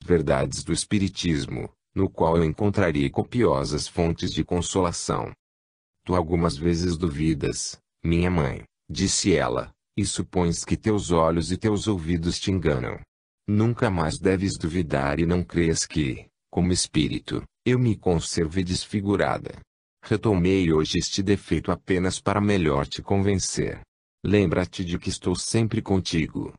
Verdades do Espiritismo, no qual eu encontraria copiosas fontes de consolação. Tu algumas vezes duvidas, minha mãe, disse ela, e supões que teus olhos e teus ouvidos te enganam. Nunca mais deves duvidar e não creias que, como espírito, eu me conserve desfigurada. Retomei hoje este defeito apenas para melhor te convencer. Lembra-te de que estou sempre contigo.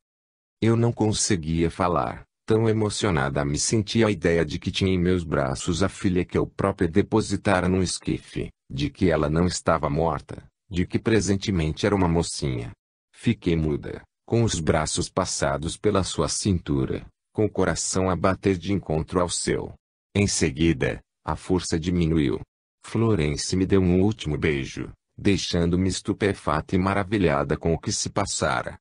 Eu não conseguia falar, tão emocionada me sentia a ideia de que tinha em meus braços a filha que eu própria depositara num esquife, de que ela não estava morta, de que presentemente era uma mocinha. Fiquei muda, com os braços passados pela sua cintura, com o coração a bater de encontro ao seu. Em seguida, a força diminuiu. Florence me deu um último beijo, deixando-me estupefata e maravilhada com o que se passara.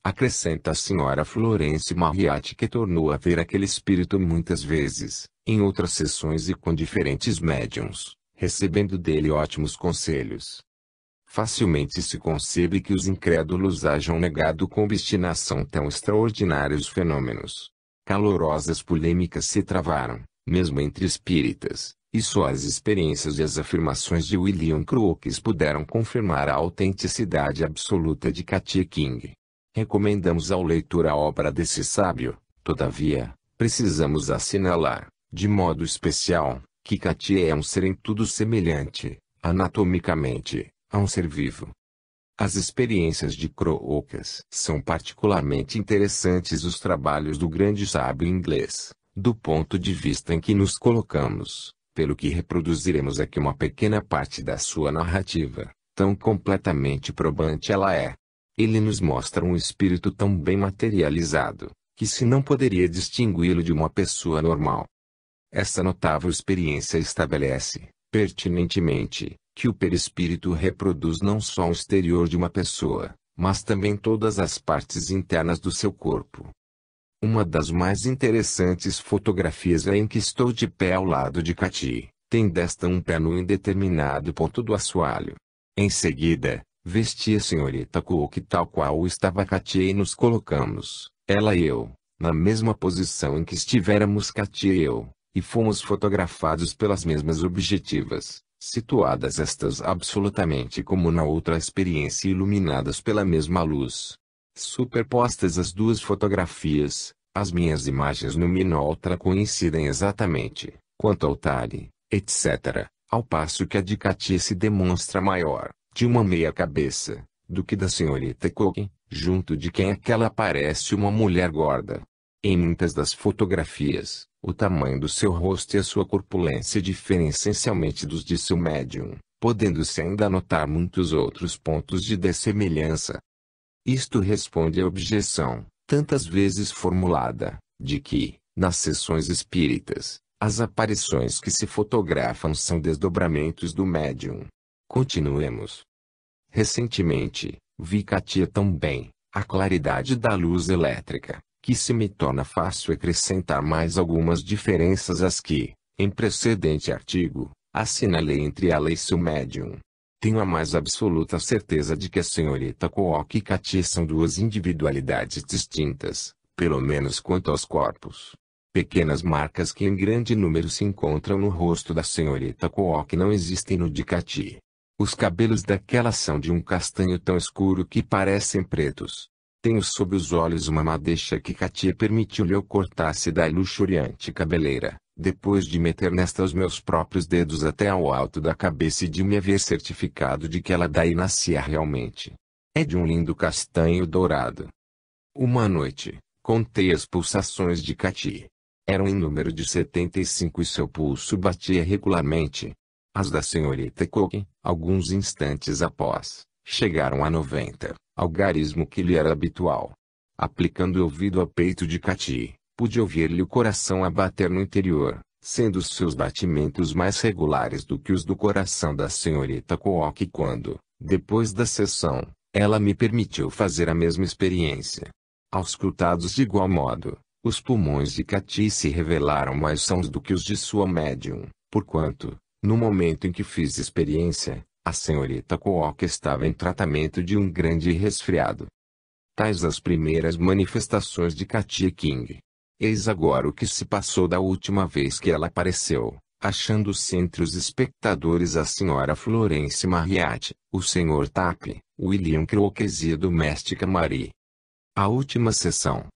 Acrescenta a senhora Florence Marriott que tornou a ver aquele espírito muitas vezes, em outras sessões e com diferentes médiuns, recebendo dele ótimos conselhos. Facilmente se concebe que os incrédulos hajam negado com obstinação tão extraordinários fenômenos. Calorosas polêmicas se travaram, mesmo entre espíritas, e só as experiências e as afirmações de William Crookes puderam confirmar a autenticidade absoluta de Katia King. Recomendamos ao leitor a obra desse sábio, todavia, precisamos assinalar, de modo especial, que Katia é um ser em tudo semelhante, anatomicamente, a um ser vivo. As experiências de Crookes são particularmente interessantes os trabalhos do grande sábio inglês, do ponto de vista em que nos colocamos, pelo que reproduziremos aqui uma pequena parte da sua narrativa, tão completamente probante ela é. Ele nos mostra um espírito tão bem materializado, que se não poderia distingui-lo de uma pessoa normal. Essa notável experiência estabelece, pertinentemente, que o perispírito reproduz não só o exterior de uma pessoa, mas também todas as partes internas do seu corpo. Uma das mais interessantes fotografias é em que estou de pé ao lado de Katia, tem desta um pé no indeterminado ponto do assoalho. Em seguida, vesti a senhorita Cook tal qual estava Katia e nos colocamos, ela e eu, na mesma posição em que estivéramos Katia e eu, e fomos fotografados pelas mesmas objetivas, situadas estas absolutamente como na outra experiência iluminadas pela mesma luz. Superpostas as duas fotografias, as minhas imagens no Minolta coincidem exatamente, quanto ao talhe, etc., ao passo que a de Katia se demonstra maior, de uma meia cabeça, do que da senhorita Cook, junto de quem aquela parece uma mulher gorda. Em muitas das fotografias, o tamanho do seu rosto e a sua corpulência diferem essencialmente dos de seu médium, podendo-se ainda notar muitos outros pontos de dessemelhança. Isto responde à objeção, tantas vezes formulada, de que, nas sessões espíritas, as aparições que se fotografam são desdobramentos do médium. Continuemos. Recentemente, vi Katia tão bem, a claridade da luz elétrica, que se me torna fácil acrescentar mais algumas diferenças às que, em precedente artigo, assinalei entre ela e seu médium. Tenho a mais absoluta certeza de que a senhorita Cook e Katia são duas individualidades distintas, pelo menos quanto aos corpos. Pequenas marcas que em grande número se encontram no rosto da senhorita Cook não existem no de Katia. Os cabelos daquela são de um castanho tão escuro que parecem pretos. Tenho sob os olhos uma madeixa que Katia permitiu-lhe eu cortasse da luxuriante cabeleira, depois de meter nesta os meus próprios dedos até ao alto da cabeça e de me haver certificado de que ela daí nascia realmente. É de um lindo castanho dourado. Uma noite, contei as pulsações de Katia. Eram em número de 75 e seu pulso batia regularmente. As da senhorita Cook, alguns instantes após, chegaram a 90, algarismo que lhe era habitual. Aplicando o ouvido ao peito de Katia, pude ouvir-lhe o coração a bater no interior, sendo os seus batimentos mais regulares do que os do coração da senhorita Cook quando, depois da sessão, ela me permitiu fazer a mesma experiência. Auscultados de igual modo, os pulmões de Katia se revelaram mais sãos do que os de sua médium, porquanto, no momento em que fiz experiência, a senhorita Cook estava em tratamento de um grande resfriado. Tais as primeiras manifestações de Katia King. Eis agora o que se passou da última vez que ela apareceu, achando-se entre os espectadores a senhora Florence Marriott, o Sr. Tape, William Crookes e a doméstica Marie. A última sessão.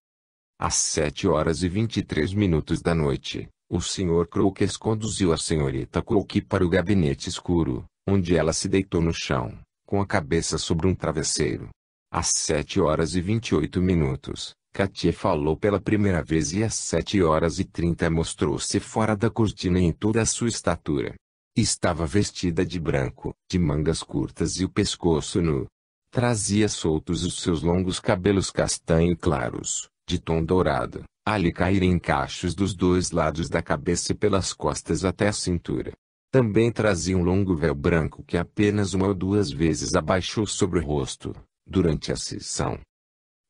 Às 7h23 da noite, o Sr. Crookes conduziu a senhorita Crook para o gabinete escuro, onde ela se deitou no chão, com a cabeça sobre um travesseiro. Às 7h28, Katia falou pela primeira vez e às 7h30 mostrou-se fora da cortina em toda a sua estatura. Estava vestida de branco, de mangas curtas e o pescoço nu. Trazia soltos os seus longos cabelos castanho claros, de tom dourado, a lhe caírem em cachos dos dois lados da cabeça e pelas costas até a cintura. Também trazia um longo véu branco que apenas uma ou duas vezes abaixou sobre o rosto, durante a sessão.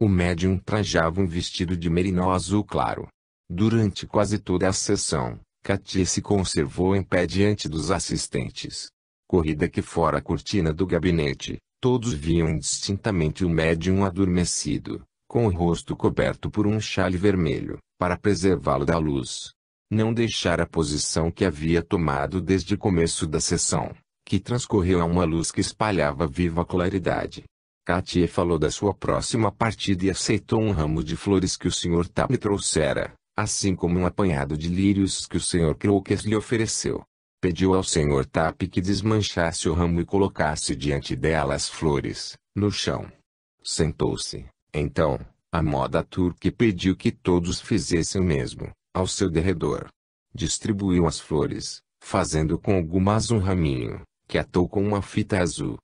O médium trajava um vestido de merinó azul claro. Durante quase toda a sessão, Katia se conservou em pé diante dos assistentes. Corrida que fora a cortina do gabinete, todos viam indistintamente o médium adormecido, com o rosto coberto por um chale vermelho, para preservá-lo da luz. Não deixara a posição que havia tomado desde o começo da sessão, que transcorreu a uma luz que espalhava viva claridade. Katia falou da sua próxima partida e aceitou um ramo de flores que o Sr. Tape trouxera, assim como um apanhado de lírios que o Sr. Crookes lhe ofereceu. Pediu ao Sr. Tape que desmanchasse o ramo e colocasse diante dela as flores, no chão. Sentou-se, então, à moda turca e pediu que todos fizessem o mesmo, ao seu derredor. Distribuiu as flores, fazendo com algumas um raminho, que atou com uma fita azul.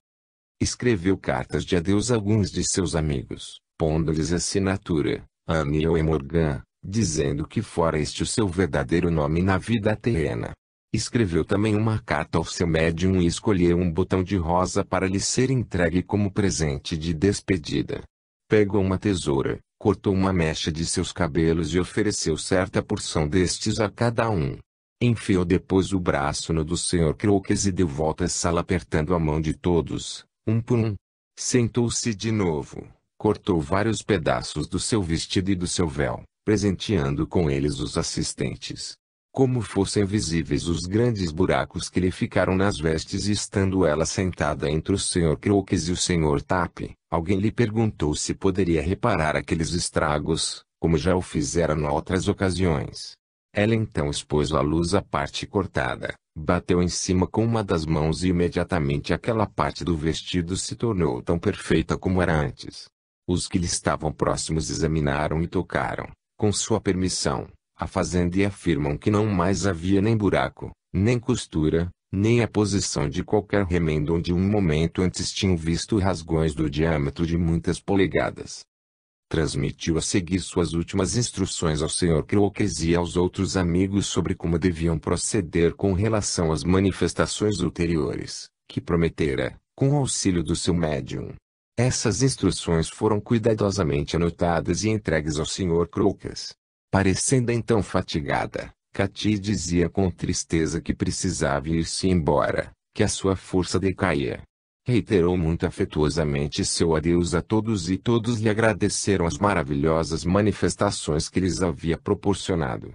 Escreveu cartas de adeus a alguns de seus amigos, pondo-lhes assinatura, Amiel e Morgan, dizendo que fora este o seu verdadeiro nome na vida terrena. Escreveu também uma carta ao seu médium e escolheu um botão de rosa para lhe ser entregue como presente de despedida. Pegou uma tesoura, cortou uma mecha de seus cabelos e ofereceu certa porção destes a cada um. Enfiou depois o braço no do Sr. Crookes e deu volta à sala apertando a mão de todos, um por um. Sentou-se de novo, cortou vários pedaços do seu vestido e do seu véu, presenteando com eles os assistentes. Como fossem visíveis os grandes buracos que lhe ficaram nas vestes e estando ela sentada entre o Sr. Crookes e o Sr. Tape, alguém lhe perguntou se poderia reparar aqueles estragos, como já o fizera em outras ocasiões. Ela então expôs a luz à parte cortada, bateu em cima com uma das mãos e imediatamente aquela parte do vestido se tornou tão perfeita como era antes. Os que lhe estavam próximos examinaram e tocaram, com sua permissão, a fazenda e afirmam que não mais havia nem buraco, nem costura, nem a posição de qualquer remendo onde um momento antes tinham visto rasgões do diâmetro de muitas polegadas. Transmitiu a seguir suas últimas instruções ao Sr. Crookes e aos outros amigos sobre como deviam proceder com relação às manifestações ulteriores, que prometera, com o auxílio do seu médium. Essas instruções foram cuidadosamente anotadas e entregues ao Sr. Crookes. Parecendo então fatigada, Katia dizia com tristeza que precisava ir-se embora, que a sua força decaía. Reiterou muito afetuosamente seu adeus a todos e todos lhe agradeceram as maravilhosas manifestações que lhes havia proporcionado.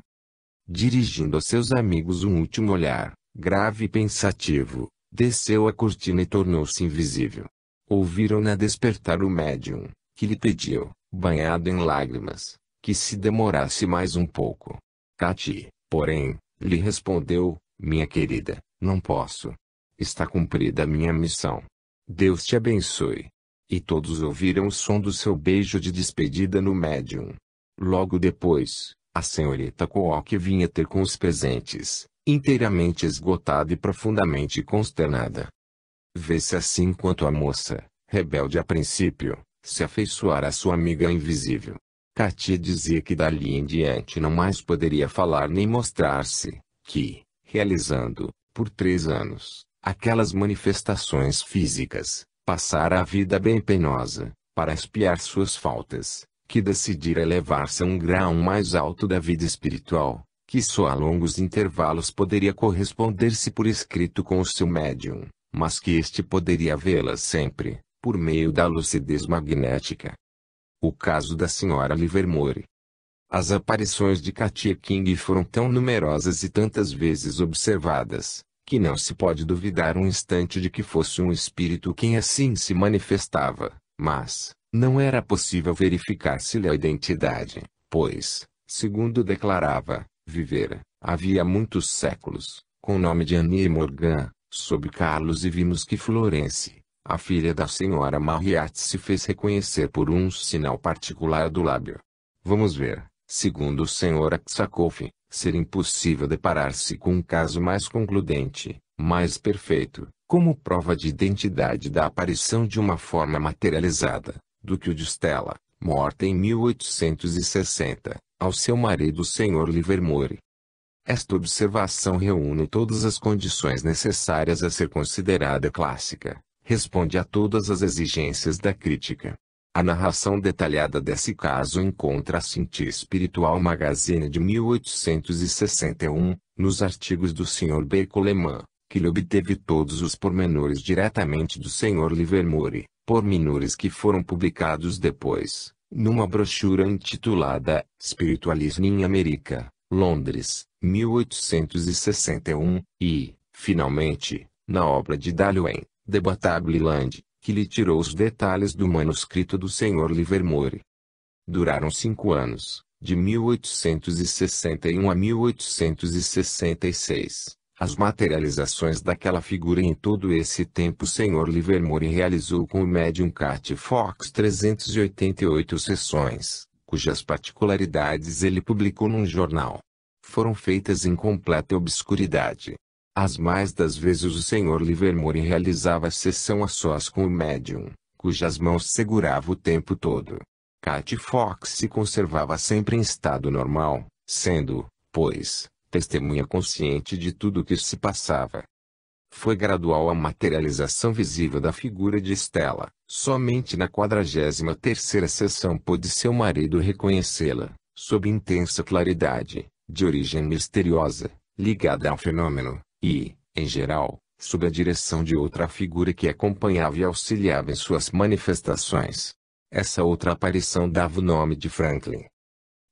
Dirigindo a seus amigos um último olhar, grave e pensativo, desceu a cortina e tornou-se invisível. Ouviram-na despertar o médium, que lhe pediu, banhado em lágrimas, que se demorasse mais um pouco. Katia, porém, lhe respondeu, minha querida, não posso. Está cumprida a minha missão. Deus te abençoe. E todos ouviram o som do seu beijo de despedida no médium. Logo depois, a senhorita Crook vinha ter com os presentes, inteiramente esgotada e profundamente consternada. Vê-se assim quanto a moça, rebelde a princípio, se afeiçoara à sua amiga invisível. Katia dizia que dali em diante não mais poderia falar nem mostrar-se, que, realizando, por 3 anos, aquelas manifestações físicas, passara a vida bem penosa, para expiar suas faltas, que decidira elevar-se a um grau mais alto da vida espiritual, que só a longos intervalos poderia corresponder-se por escrito com o seu médium, mas que este poderia vê-la sempre, por meio da lucidez magnética. O caso da Sra. Livermore. As aparições de Katia King foram tão numerosas e tantas vezes observadas, que não se pode duvidar um instante de que fosse um espírito quem assim se manifestava, mas não era possível verificar-se-lhe a identidade, pois, segundo declarava, vivera, havia muitos séculos, com o nome de Annie Morgan, sob Carlos, e vimos que Florence, a filha da senhora Marriott, se fez reconhecer por um sinal particular do lábio. Vamos ver, segundo o Sr. Aksakoff, ser impossível deparar-se com um caso mais concludente, mais perfeito, como prova de identidade da aparição de uma forma materializada, do que o de Stella, morta em 1860, ao seu marido Sr. Livermore. Esta observação reúne todas as condições necessárias a ser considerada clássica, responde a todas as exigências da crítica. A narração detalhada desse caso encontra-se em T Spiritual Magazine de 1861, nos artigos do Sr. B. Coleman, que lhe obteve todos os pormenores diretamente do Sr. Livermore, pormenores que foram publicados depois, numa brochura intitulada Spiritualism in America, Londres, 1861, e, finalmente, na obra de Darwin, Debatable Land, que lhe tirou os detalhes do manuscrito do Sr. Livermore. Duraram 5 anos, de 1861 a 1866, as materializações daquela figura, e em todo esse tempo o Sr. Livermore realizou com o médium Cat Fox 388 sessões, cujas particularidades ele publicou num jornal. Foram feitas em completa obscuridade. As mais das vezes o Sr. Livermore realizava a sessão a sós com o médium, cujas mãos segurava o tempo todo. Cat Fox se conservava sempre em estado normal, sendo, pois, testemunha consciente de tudo o que se passava. Foi gradual a materialização visível da figura de Stella. Somente na 43ª sessão pôde seu marido reconhecê-la, sob intensa claridade, de origem misteriosa, ligada ao fenômeno, e, em geral, sob a direção de outra figura que acompanhava e auxiliava em suas manifestações. Essa outra aparição dava o nome de Franklin.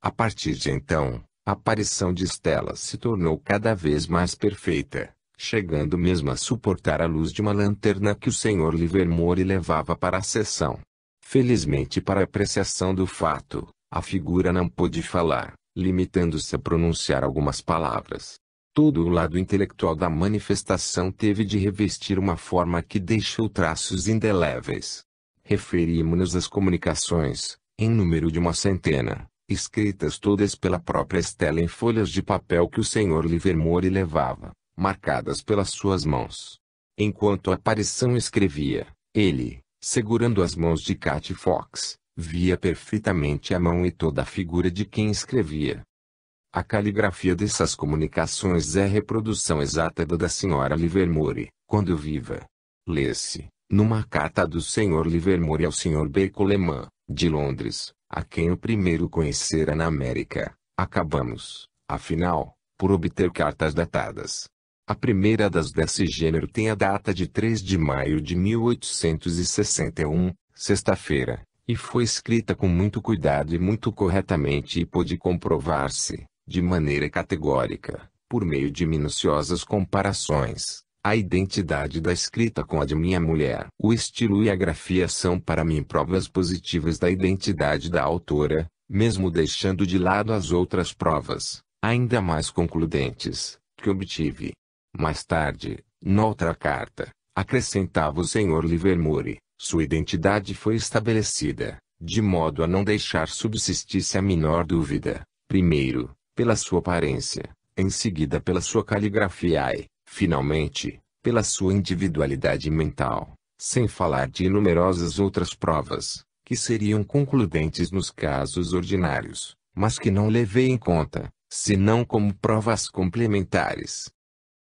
A partir de então, a aparição de Stella se tornou cada vez mais perfeita, chegando mesmo a suportar a luz de uma lanterna que o Sr. Livermore levava para a sessão. Felizmente para a apreciação do fato, a figura não pôde falar, limitando-se a pronunciar algumas palavras. Todo o lado intelectual da manifestação teve de revestir uma forma que deixou traços indeléveis. Referimos-nos às comunicações, em número de 100, escritas todas pela própria Stella em folhas de papel que o Sr. Livermore levava, marcadas pelas suas mãos. Enquanto a aparição escrevia, ele, segurando as mãos de Cat Fox, via perfeitamente a mão e toda a figura de quem escrevia. A caligrafia dessas comunicações é a reprodução exata da Sra. Livermore, quando viva. Lê-se, numa carta do Sr. Livermore ao Sr. B. Coleman, de Londres, a quem o primeiro conhecera na América. Acabamos, afinal, por obter cartas datadas. A primeira das desse gênero tem a data de 3 de maio de 1861, sexta-feira, e foi escrita com muito cuidado e muito corretamente, e pôde comprovar-se, de maneira categórica, por meio de minuciosas comparações, a identidade da escrita com a de minha mulher. O estilo e a grafia são para mim provas positivas da identidade da autora, mesmo deixando de lado as outras provas, ainda mais concludentes, que obtive. Mais tarde, noutra carta, acrescentava o Sr. Livermore, sua identidade foi estabelecida, de modo a não deixar subsistisse a menor dúvida, primeiro, pela sua aparência, em seguida pela sua caligrafia e, finalmente, pela sua individualidade mental, sem falar de numerosas outras provas, que seriam concludentes nos casos ordinários, mas que não levei em conta, senão como provas complementares.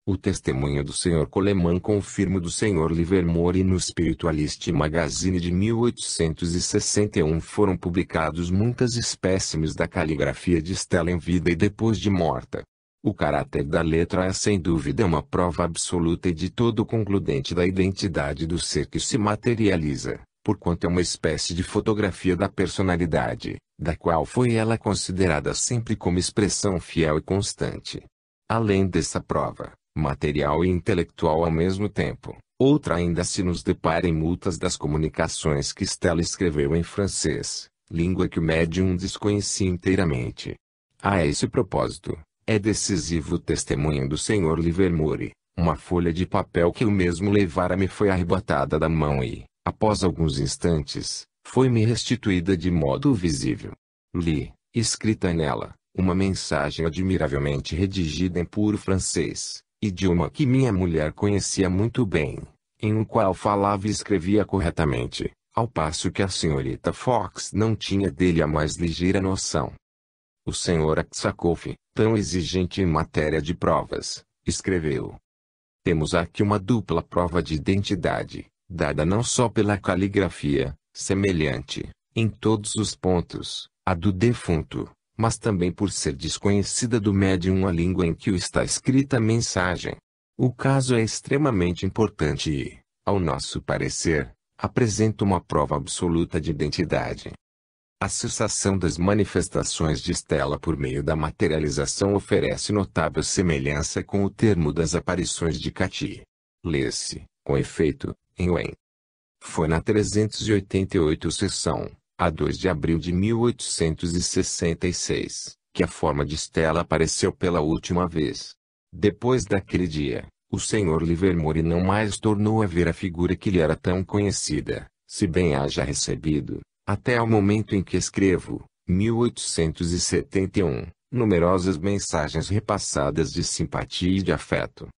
O testemunho do Sr. Coleman confirma o do Sr. Livermore no Spiritualist Magazine de 1861. Foram publicados muitas espécimes da caligrafia de Stella em vida e depois de morta. O caráter da letra é sem dúvida uma prova absoluta e de todo concludente da identidade do ser que se materializa, porquanto é uma espécie de fotografia da personalidade, da qual foi ela considerada sempre como expressão fiel e constante. Além dessa prova, material e intelectual ao mesmo tempo, outra ainda se nos depara em muitas das comunicações que Stella escreveu em francês, língua que o médium desconhecia inteiramente. A esse propósito, é decisivo o testemunho do Sr. Livermore. Uma folha de papel que o mesmo levara me foi arrebatada da mão e, após alguns instantes, foi-me restituída de modo visível. Li, escrita nela, uma mensagem admiravelmente redigida em puro francês, idioma que minha mulher conhecia muito bem, em o qual falava e escrevia corretamente, ao passo que a senhorita Fox não tinha dele a mais ligeira noção. O Sr. Aksakoff, tão exigente em matéria de provas, escreveu: temos aqui uma dupla prova de identidade, dada não só pela caligrafia, semelhante, em todos os pontos, à do defunto, mas também por ser desconhecida do médium a língua em que está escrita a mensagem. O caso é extremamente importante e, ao nosso parecer, apresenta uma prova absoluta de identidade. A cessação das manifestações de Stella por meio da materialização oferece notável semelhança com o termo das aparições de Cati. Lê-se, com efeito, em Wen. Foi na 388 sessão, a 2 de abril de 1866, que a forma de Stella apareceu pela última vez. Depois daquele dia, o Sr. Livermore não mais tornou a ver a figura que lhe era tão conhecida, se bem haja recebido, até o momento em que escrevo, 1871, numerosas mensagens repassadas de simpatia e de afeto.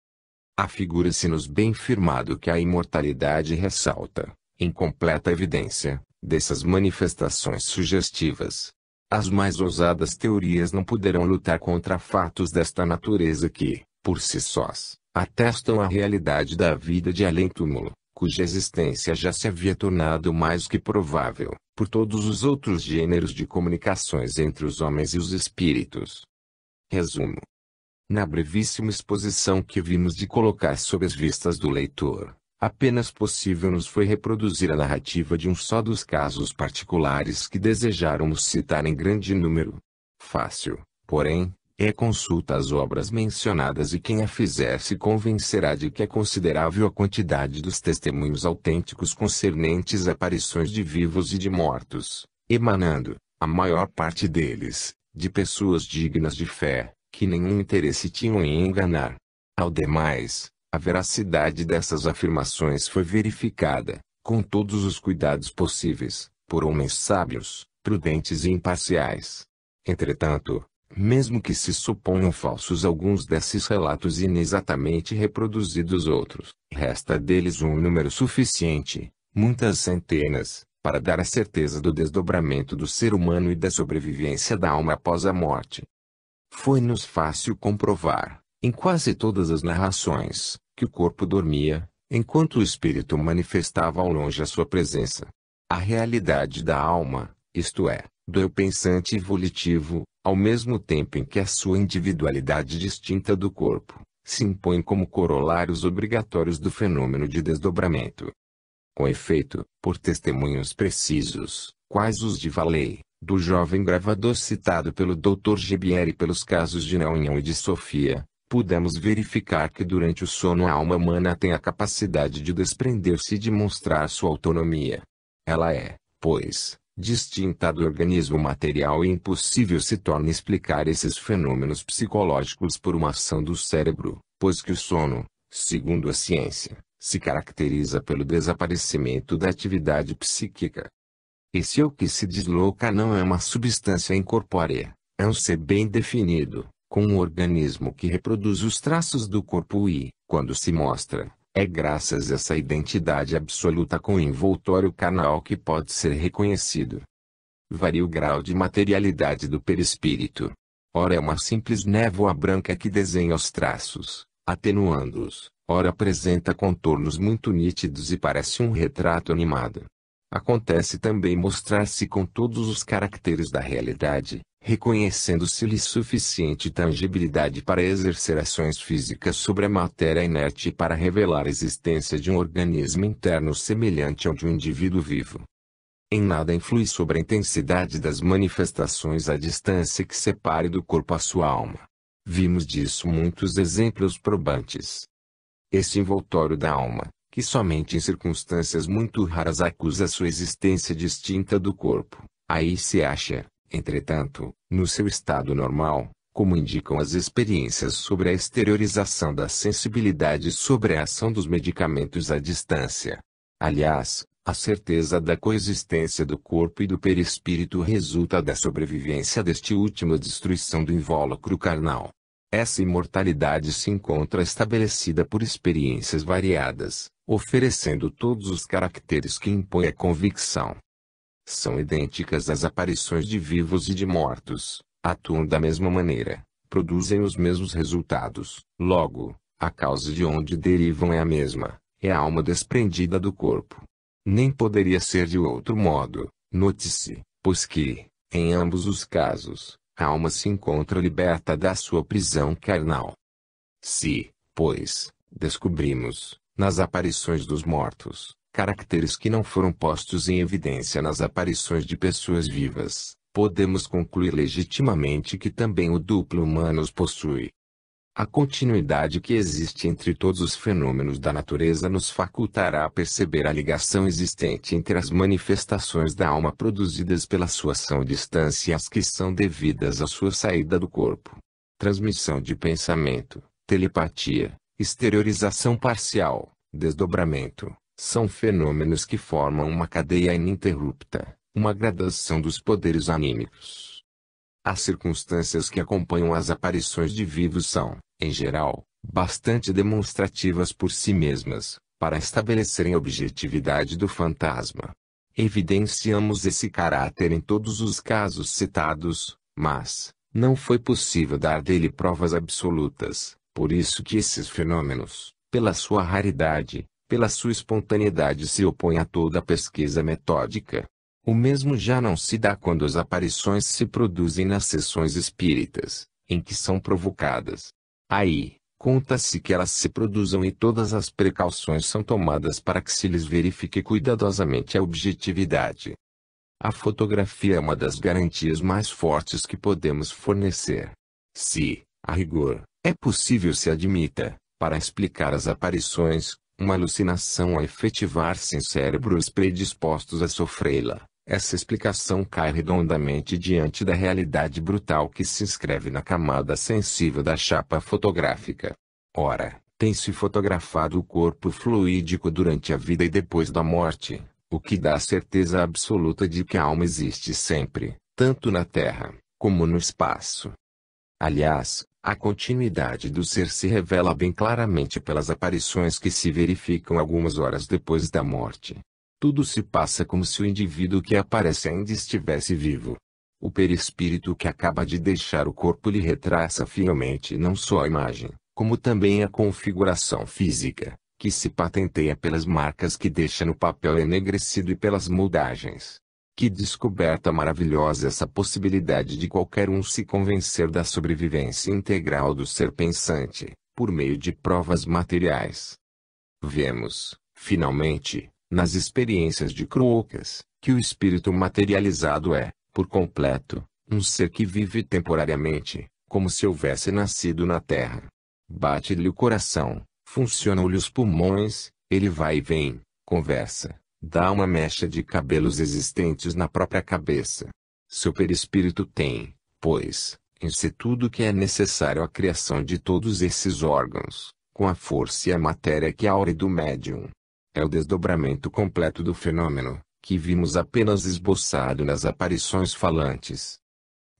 Afigura-se-nos bem firmado que a imortalidade ressalta, em completa evidência, dessas manifestações sugestivas. As mais ousadas teorias não poderão lutar contra fatos desta natureza que, por si sós, atestam a realidade da vida de além-túmulo, cuja existência já se havia tornado mais que provável, por todos os outros gêneros de comunicações entre os homens e os espíritos. Resumo. Na brevíssima exposição que vimos de colocar sob as vistas do leitor, apenas possível nos foi reproduzir a narrativa de um só dos casos particulares que desejáramos citar em grande número. Fácil, porém, é consulta as obras mencionadas e quem a fizer se convencerá de que é considerável a quantidade dos testemunhos autênticos concernentes a aparições de vivos e de mortos, emanando, a maior parte deles, de pessoas dignas de fé, que nenhum interesse tinham em enganar. Ao demais, a veracidade dessas afirmações foi verificada, com todos os cuidados possíveis, por homens sábios, prudentes e imparciais. Entretanto, mesmo que se suponham falsos alguns desses relatos e inexatamente reproduzidos outros, resta deles um número suficiente, muitas centenas, para dar a certeza do desdobramento do ser humano e da sobrevivência da alma após a morte. Foi-nos fácil comprovar, em quase todas as narrações, que o corpo dormia, enquanto o espírito manifestava ao longe a sua presença. A realidade da alma, isto é, do eu pensante e volitivo, ao mesmo tempo em que a sua individualidade distinta do corpo, se impõe como corolários obrigatórios do fenômeno de desdobramento. Com efeito, por testemunhos precisos, quais os de Vallée, do jovem gravador citado pelo Dr. Gebier e pelos casos de Naunhão e de Sofia, pudemos verificar que durante o sono a alma humana tem a capacidade de desprender-se e de mostrar sua autonomia. Ela é, pois, distinta do organismo material e impossível se torna explicar esses fenômenos psicológicos por uma ação do cérebro, pois que o sono, segundo a ciência, se caracteriza pelo desaparecimento da atividade psíquica. Esse eu que se desloca não é uma substância incorpórea, é um ser bem definido, com um organismo que reproduz os traços do corpo e, quando se mostra, é graças a essa identidade absoluta com envoltório carnal que pode ser reconhecido. Varia o grau de materialidade do perispírito. Ora é uma simples névoa branca que desenha os traços, atenuando-os, ora apresenta contornos muito nítidos e parece um retrato animado. Acontece também mostrar-se com todos os caracteres da realidade, reconhecendo-se-lhe suficiente tangibilidade para exercer ações físicas sobre a matéria inerte e para revelar a existência de um organismo interno semelhante ao de um indivíduo vivo. Em nada influi sobre a intensidade das manifestações a distância que separe do corpo a sua alma. Vimos disso muitos exemplos probantes. Esse envoltório da alma, que somente em circunstâncias muito raras acusa sua existência distinta do corpo, aí se acha, entretanto, no seu estado normal, como indicam as experiências sobre a exteriorização da sensibilidade sobre a ação dos medicamentos à distância. Aliás, a certeza da coexistência do corpo e do perispírito resulta da sobrevivência deste último à destruição do invólucro carnal. Essa imortalidade se encontra estabelecida por experiências variadas, oferecendo todos os caracteres que impõe a convicção. São idênticas às aparições de vivos e de mortos, atuam da mesma maneira, produzem os mesmos resultados. Logo, a causa de onde derivam é a mesma, é a alma desprendida do corpo. Nem poderia ser de outro modo, note-se, pois que, em ambos os casos, a alma se encontra liberta da sua prisão carnal. Se, pois, descobrimos, nas aparições dos mortos, caracteres que não foram postos em evidência nas aparições de pessoas vivas, podemos concluir legitimamente que também o duplo humano os possui. A continuidade que existe entre todos os fenômenos da natureza nos facultará a perceber a ligação existente entre as manifestações da alma produzidas pela sua ação à distância e as que são devidas à sua saída do corpo. Transmissão de pensamento, telepatia, exteriorização parcial, desdobramento, são fenômenos que formam uma cadeia ininterrupta, uma gradação dos poderes anímicos. As circunstâncias que acompanham as aparições de vivos são, em geral, bastante demonstrativas por si mesmas, para estabelecerem a objetividade do fantasma. Evidenciamos esse caráter em todos os casos citados, mas não foi possível dar dele provas absolutas, por isso que esses fenômenos, pela sua raridade, pela sua espontaneidade se opõem a toda pesquisa metódica. O mesmo já não se dá quando as aparições se produzem nas sessões espíritas, em que são provocadas. Aí, conta-se que elas se produzam e todas as precauções são tomadas para que se lhes verifique cuidadosamente a objetividade. A fotografia é uma das garantias mais fortes que podemos fornecer. Se, a rigor, é possível se admita, para explicar as aparições, uma alucinação a efetivar-se em cérebros predispostos a sofrê-la. Essa explicação cai redondamente diante da realidade brutal que se inscreve na camada sensível da chapa fotográfica. Ora, tem-se fotografado o corpo fluídico durante a vida e depois da morte, o que dá a certeza absoluta de que a alma existe sempre, tanto na Terra, como no espaço. Aliás, a continuidade do ser se revela bem claramente pelas aparições que se verificam algumas horas depois da morte. Tudo se passa como se o indivíduo que aparece ainda estivesse vivo. O perispírito que acaba de deixar o corpo lhe retraça fielmente não só a imagem, como também a configuração física, que se patenteia pelas marcas que deixa no papel enegrecido e pelas moldagens. Que descoberta maravilhosa essa possibilidade de qualquer um se convencer da sobrevivência integral do ser pensante, por meio de provas materiais. Vemos, finalmente, nas experiências de Crôcas, que o espírito materializado é, por completo, um ser que vive temporariamente, como se houvesse nascido na terra. Bate-lhe o coração, funcionam-lhe os pulmões, ele vai e vem, conversa, dá uma mecha de cabelos existentes na própria cabeça. Seu perispírito tem, pois, em si tudo que é necessário à criação de todos esses órgãos, com a força e a matéria que aure do médium. É o desdobramento completo do fenômeno, que vimos apenas esboçado nas aparições falantes.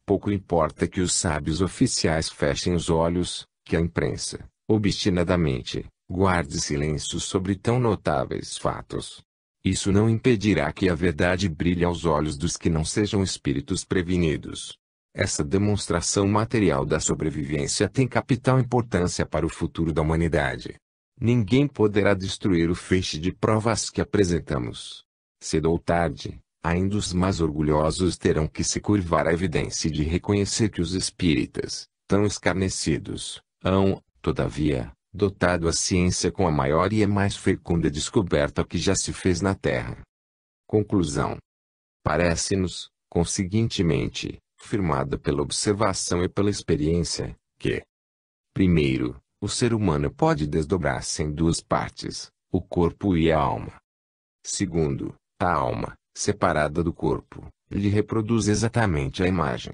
Pouco importa que os sábios oficiais fechem os olhos, que a imprensa, obstinadamente, guarde silêncio sobre tão notáveis fatos. Isso não impedirá que a verdade brilhe aos olhos dos que não sejam espíritos prevenidos. Essa demonstração material da sobrevivência tem capital importância para o futuro da humanidade. Ninguém poderá destruir o feixe de provas que apresentamos. Cedo ou tarde, ainda os mais orgulhosos terão que se curvar à evidência de reconhecer que os espíritas, tão escarnecidos, hão, todavia, dotado a ciência com a maior e a mais fecunda descoberta que já se fez na Terra. Conclusão. Parece-nos, conseguintemente, firmada pela observação e pela experiência, que: primeiro, o ser humano pode desdobrar-se em duas partes, o corpo e a alma. Segundo, a alma, separada do corpo, lhe reproduz exatamente a imagem.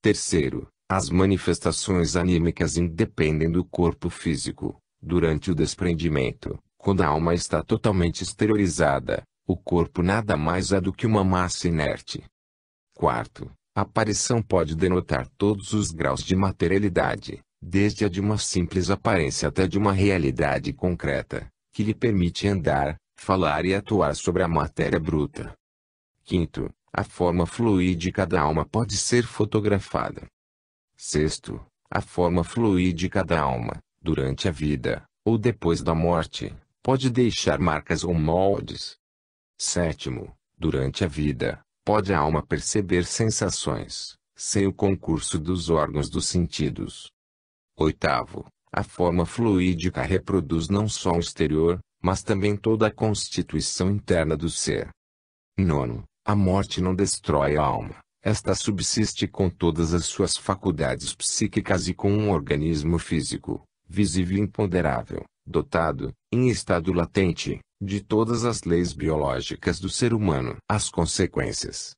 Terceiro, as manifestações anímicas independem do corpo físico. Durante o desprendimento, quando a alma está totalmente exteriorizada, o corpo nada mais é do que uma massa inerte. Quarto, a aparição pode denotar todos os graus de materialidade, desde a de uma simples aparência até de uma realidade concreta, que lhe permite andar, falar e atuar sobre a matéria bruta. Quinto, a forma fluídica da alma pode ser fotografada. Sexto, a forma fluídica da alma, durante a vida, ou depois da morte, pode deixar marcas ou moldes. Sétimo, durante a vida, pode a alma perceber sensações, sem o concurso dos órgãos dos sentidos. Oitavo, a forma fluídica reproduz não só o exterior, mas também toda a constituição interna do ser. Nono, a morte não destrói a alma, esta subsiste com todas as suas faculdades psíquicas e com um organismo físico, visível e imponderável, dotado, em estado latente, de todas as leis biológicas do ser humano. As consequências.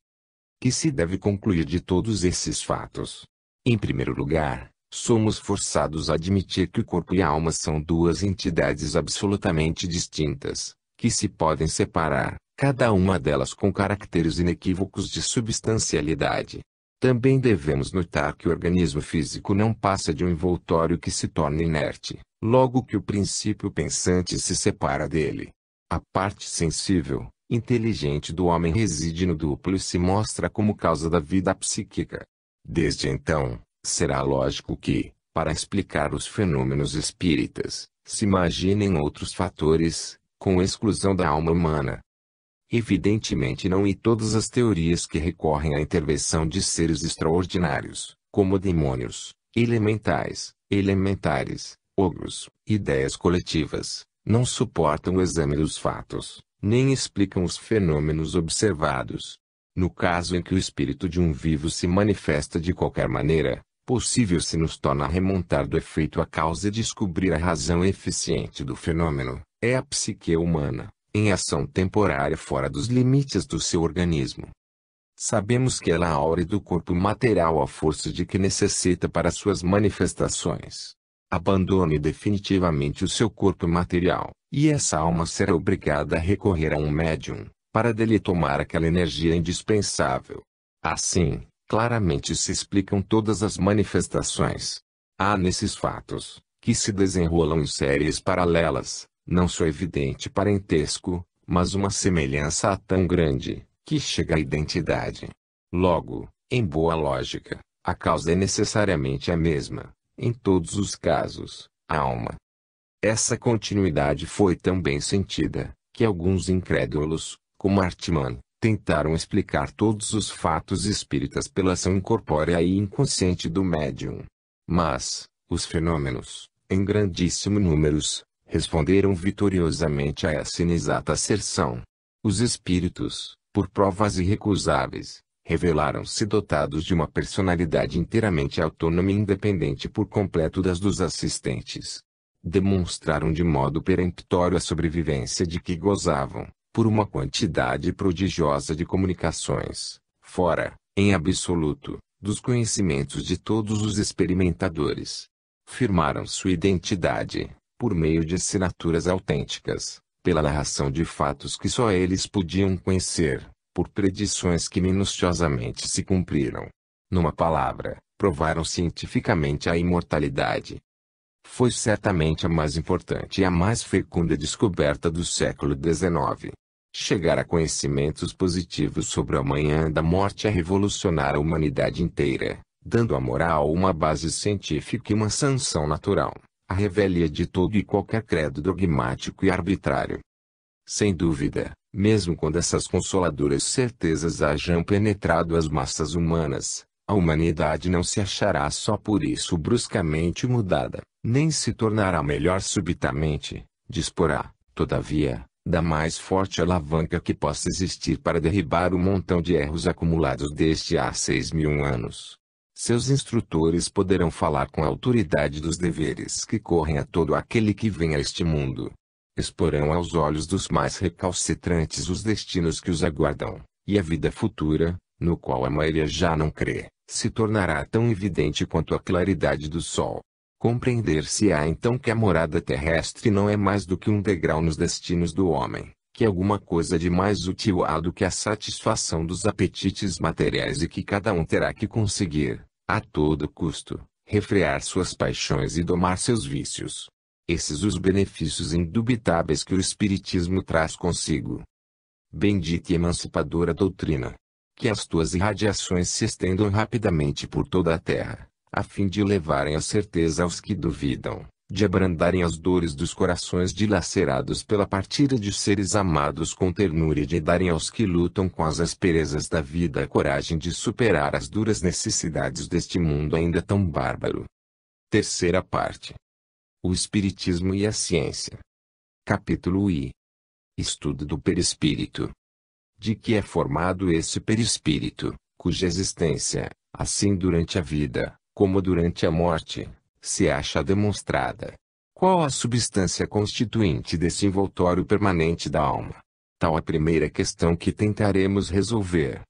Que se deve concluir de todos esses fatos? Em primeiro lugar, somos forçados a admitir que o corpo e a alma são duas entidades absolutamente distintas, que se podem separar, cada uma delas com caracteres inequívocos de substancialidade. Também devemos notar que o organismo físico não passa de um envoltório que se torna inerte, logo que o princípio pensante se separa dele. A parte sensível, inteligente do homem reside no duplo e se mostra como causa da vida psíquica. Desde então, será lógico que, para explicar os fenômenos espíritas, se imaginem outros fatores, com exclusão da alma humana. Evidentemente não e todas as teorias que recorrem à intervenção de seres extraordinários, como demônios, elementares, ogros, ideias coletivas, não suportam o exame dos fatos, nem explicam os fenômenos observados. No caso em que o espírito de um vivo se manifesta de qualquer maneira, possível se nos torna remontar do efeito à causa e descobrir a razão eficiente do fenômeno, é a psique humana, em ação temporária fora dos limites do seu organismo. Sabemos que ela aure do corpo material a força de que necessita para suas manifestações. Abandone definitivamente o seu corpo material, e essa alma será obrigada a recorrer a um médium, para dele tomar aquela energia indispensável. Assim, claramente se explicam todas as manifestações. Há nesses fatos, que se desenrolam em séries paralelas, não só evidente parentesco, mas uma semelhança tão grande, que chega à identidade. Logo, em boa lógica, a causa é necessariamente a mesma, em todos os casos, a alma. Essa continuidade foi tão bem sentida, que alguns incrédulos, como Hartmann, tentaram explicar todos os fatos espíritas pela ação incorpórea e inconsciente do médium. Mas, os fenômenos, em grandíssimo números, responderam vitoriosamente a essa inexata asserção. Os espíritos, por provas irrecusáveis, revelaram-se dotados de uma personalidade inteiramente autônoma e independente por completo das dos assistentes. Demonstraram de modo peremptório a sobrevivência de que gozavam, por uma quantidade prodigiosa de comunicações, fora, em absoluto, dos conhecimentos de todos os experimentadores. Firmaram sua identidade, por meio de assinaturas autênticas, pela narração de fatos que só eles podiam conhecer, por predições que minuciosamente se cumpriram. Numa palavra, provaram cientificamente a imortalidade. Foi certamente a mais importante e a mais fecunda descoberta do século XIX. Chegar a conhecimentos positivos sobre o amanhã da morte é revolucionar a humanidade inteira, dando à moral uma base científica e uma sanção natural, a revelia de todo e qualquer credo dogmático e arbitrário. Sem dúvida, Mesmo quando essas consoladoras certezas hajam penetrado as massas humanas, a humanidade não se achará só por isso bruscamente mudada, nem se tornará melhor subitamente. Disporá, todavia, da mais forte alavanca que possa existir para derribar o montão de erros acumulados desde há 6.000 anos. Seus instrutores poderão falar com a autoridade dos deveres que correm a todo aquele que vem a este mundo. Exporão aos olhos dos mais recalcitrantes os destinos que os aguardam, e a vida futura, no qual a maioria já não crê, se tornará tão evidente quanto a claridade do sol. Compreender-se-á então que a morada terrestre não é mais do que um degrau nos destinos do homem, que alguma coisa de mais útil há do que a satisfação dos apetites materiais e que cada um terá que conseguir, a todo custo, refrear suas paixões e domar seus vícios. Esses os benefícios indubitáveis que o Espiritismo traz consigo. Bendita e emancipadora doutrina! Que as tuas irradiações se estendam rapidamente por toda a terra, a fim de levarem a certeza aos que duvidam, de abrandarem as dores dos corações dilacerados pela partida de seres amados com ternura e de darem aos que lutam com as asperezas da vida a coragem de superar as duras necessidades deste mundo ainda tão bárbaro. Terceira parte. O Espiritismo e a Ciência. Capítulo I. Estudo do perispírito. De que é formado esse perispírito, cuja existência, assim durante a vida, como durante a morte, se acha demonstrada. Qual a substância constituinte desse envoltório permanente da alma? Tal a primeira questão que tentaremos resolver.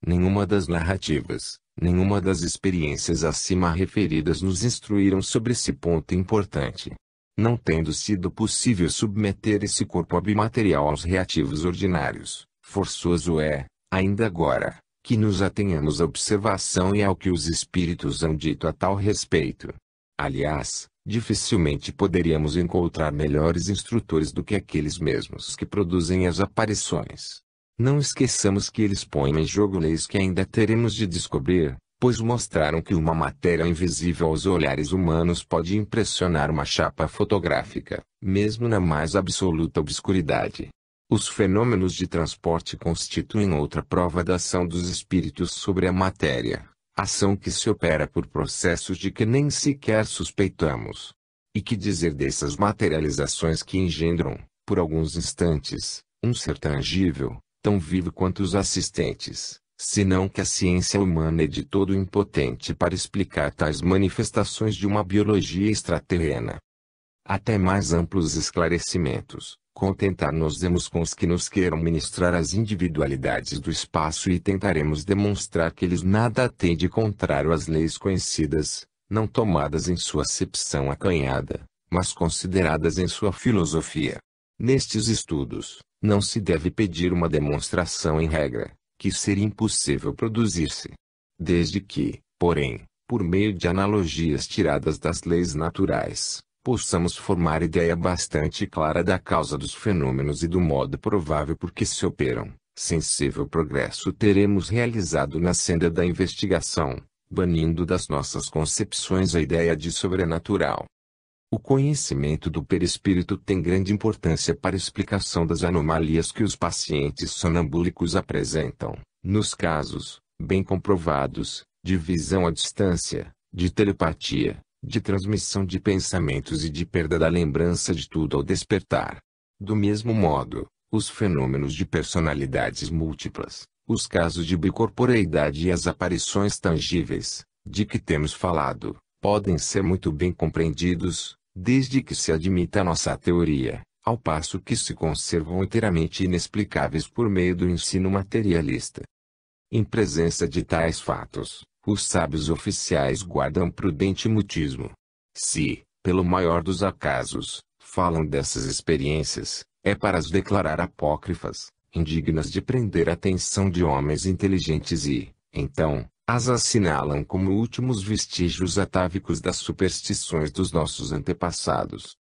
Nenhuma das narrativas, nenhuma das experiências acima referidas nos instruíram sobre esse ponto importante. Não tendo sido possível submeter esse corpo abmaterial aos reativos ordinários, forçoso é, ainda agora, que nos atenhamos à observação e ao que os espíritos hão dito a tal respeito. Aliás, dificilmente poderíamos encontrar melhores instrutores do que aqueles mesmos que produzem as aparições. Não esqueçamos que eles põem em jogo leis que ainda teremos de descobrir, pois mostraram que uma matéria invisível aos olhares humanos pode impressionar uma chapa fotográfica, mesmo na mais absoluta obscuridade. Os fenômenos de transporte constituem outra prova da ação dos espíritos sobre a matéria, ação que se opera por processos de que nem sequer suspeitamos. E que dizer dessas materializações que engendram, por alguns instantes, um ser tangível, tão vivo quanto os assistentes, senão que a ciência humana é de todo impotente para explicar tais manifestações de uma biologia extraterrena. Até mais amplos esclarecimentos, contentar-nos-emos com os que nos queiram ministrar as individualidades do espaço e tentaremos demonstrar que eles nada têm de contrário às leis conhecidas, não tomadas em sua acepção acanhada, mas consideradas em sua filosofia. Nestes estudos, não se deve pedir uma demonstração em regra, que seria impossível produzir-se. Desde que, porém, por meio de analogias tiradas das leis naturais, possamos formar ideia bastante clara da causa dos fenômenos e do modo provável por que se operam, sensível progresso teremos realizado na senda da investigação, banindo das nossas concepções a ideia de sobrenatural. O conhecimento do perispírito tem grande importância para a explicação das anomalias que os pacientes sonambúlicos apresentam, nos casos, bem comprovados, de visão à distância, de telepatia, de transmissão de pensamentos e de perda da lembrança de tudo ao despertar. Do mesmo modo, os fenômenos de personalidades múltiplas, os casos de bicorporeidade e as aparições tangíveis, de que temos falado, podem ser muito bem compreendidos, desde que se admita a nossa teoria, ao passo que se conservam inteiramente inexplicáveis por meio do ensino materialista. Em presença de tais fatos, os sábios oficiais guardam prudente mutismo. Se, pelo maior dos acasos, falam dessas experiências, é para as declarar apócrifas, indignas de prender a atenção de homens inteligentes e, então, as assinalam como últimos vestígios atávicos das superstições dos nossos antepassados.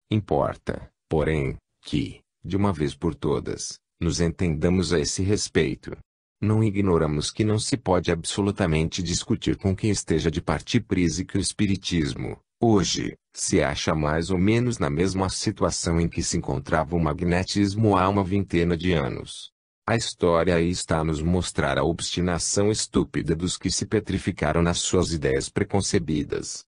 Importa, porém, que, de uma vez por todas, nos entendamos a esse respeito. Não ignoramos que não se pode absolutamente discutir com quem esteja de parte prise que o espiritismo, Hoje, se acha mais ou menos na mesma situação em que se encontrava o magnetismo há uma vintena de anos. A história aí está a nos mostrar a obstinação estúpida dos que se petrificaram nas suas ideias preconcebidas.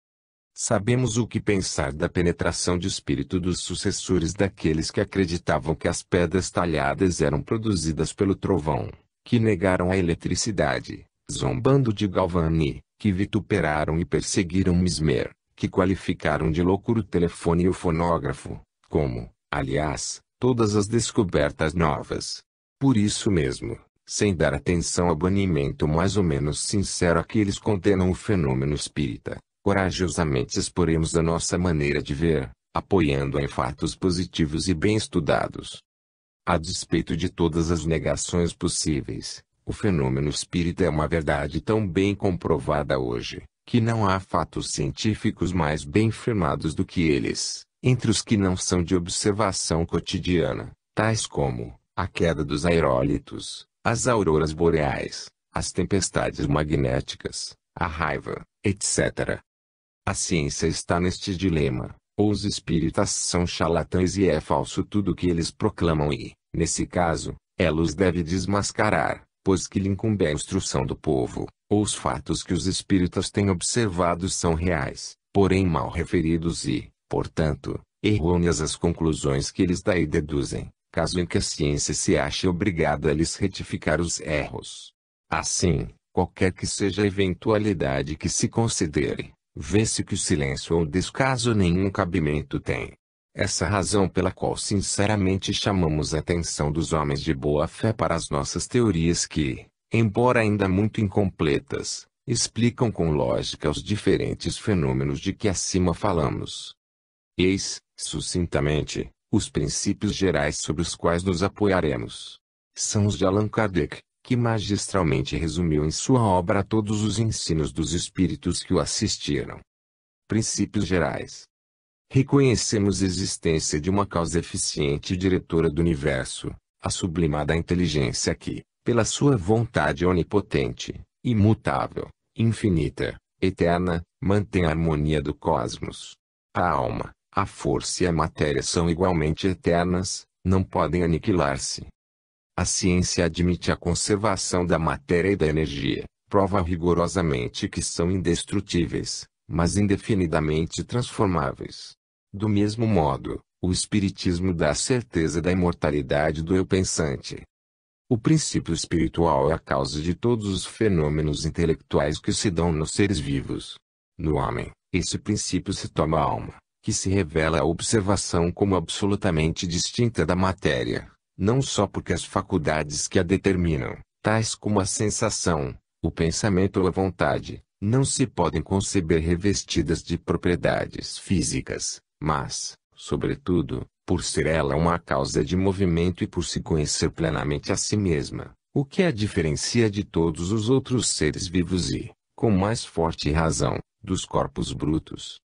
Sabemos o que pensar da penetração de espírito dos sucessores daqueles que acreditavam que as pedras talhadas eram produzidas pelo trovão, que negaram a eletricidade, zombando de Galvani, que vituperaram e perseguiram Mesmer, que qualificaram de loucura o telefone e o fonógrafo, como, aliás, todas as descobertas novas. Por isso mesmo, sem dar atenção ao banimento mais ou menos sincero a que eles condenam o fenômeno espírita, corajosamente exporemos a nossa maneira de ver, apoiando-a em fatos positivos e bem estudados. A despeito de todas as negações possíveis, o fenômeno espírita é uma verdade tão bem comprovada hoje, que não há fatos científicos mais bem firmados do que eles, entre os que não são de observação cotidiana, tais como a queda dos aerólitos, as auroras boreais, as tempestades magnéticas, a raiva, etc. A ciência está neste dilema: ou os espíritas são charlatães e é falso tudo o que eles proclamam e, nesse caso, ela os deve desmascarar, pois que lhe incumbe a instrução do povo, ou os fatos que os espíritas têm observado são reais, porém mal referidos e, portanto, errôneas as conclusões que eles daí deduzem, caso em que a ciência se ache obrigada a lhes retificar os erros. Assim, qualquer que seja a eventualidade que se considere, vê-se que o silêncio ou descaso nenhum cabimento tem. Essa razão pela qual sinceramente chamamos a atenção dos homens de boa fé para as nossas teorias que, embora ainda muito incompletas, explicam com lógica os diferentes fenômenos de que acima falamos. Eis, sucintamente, os princípios gerais sobre os quais nos apoiaremos. São os de Allan Kardec, que magistralmente resumiu em sua obra todos os ensinos dos espíritos que o assistiram. Princípios gerais. Reconhecemos a existência de uma causa eficiente e diretora do universo, a sublimada inteligência que, pela sua vontade onipotente, imutável, infinita, eterna, mantém a harmonia do cosmos. A alma, a força e a matéria são igualmente eternas, não podem aniquilar-se. A ciência admite a conservação da matéria e da energia, prova rigorosamente que são indestrutíveis, mas indefinidamente transformáveis. Do mesmo modo, o Espiritismo dá a certeza da imortalidade do eu pensante. O princípio espiritual é a causa de todos os fenômenos intelectuais que se dão nos seres vivos. No homem, esse princípio se toma a alma, que se revela à observação como absolutamente distinta da matéria, não só porque as faculdades que a determinam, tais como a sensação, o pensamento ou a vontade, não se podem conceber revestidas de propriedades físicas, mas, sobretudo, por ser ela uma causa de movimento e por se conhecer plenamente a si mesma, o que a diferencia de todos os outros seres vivos e, com mais forte razão, dos corpos brutos.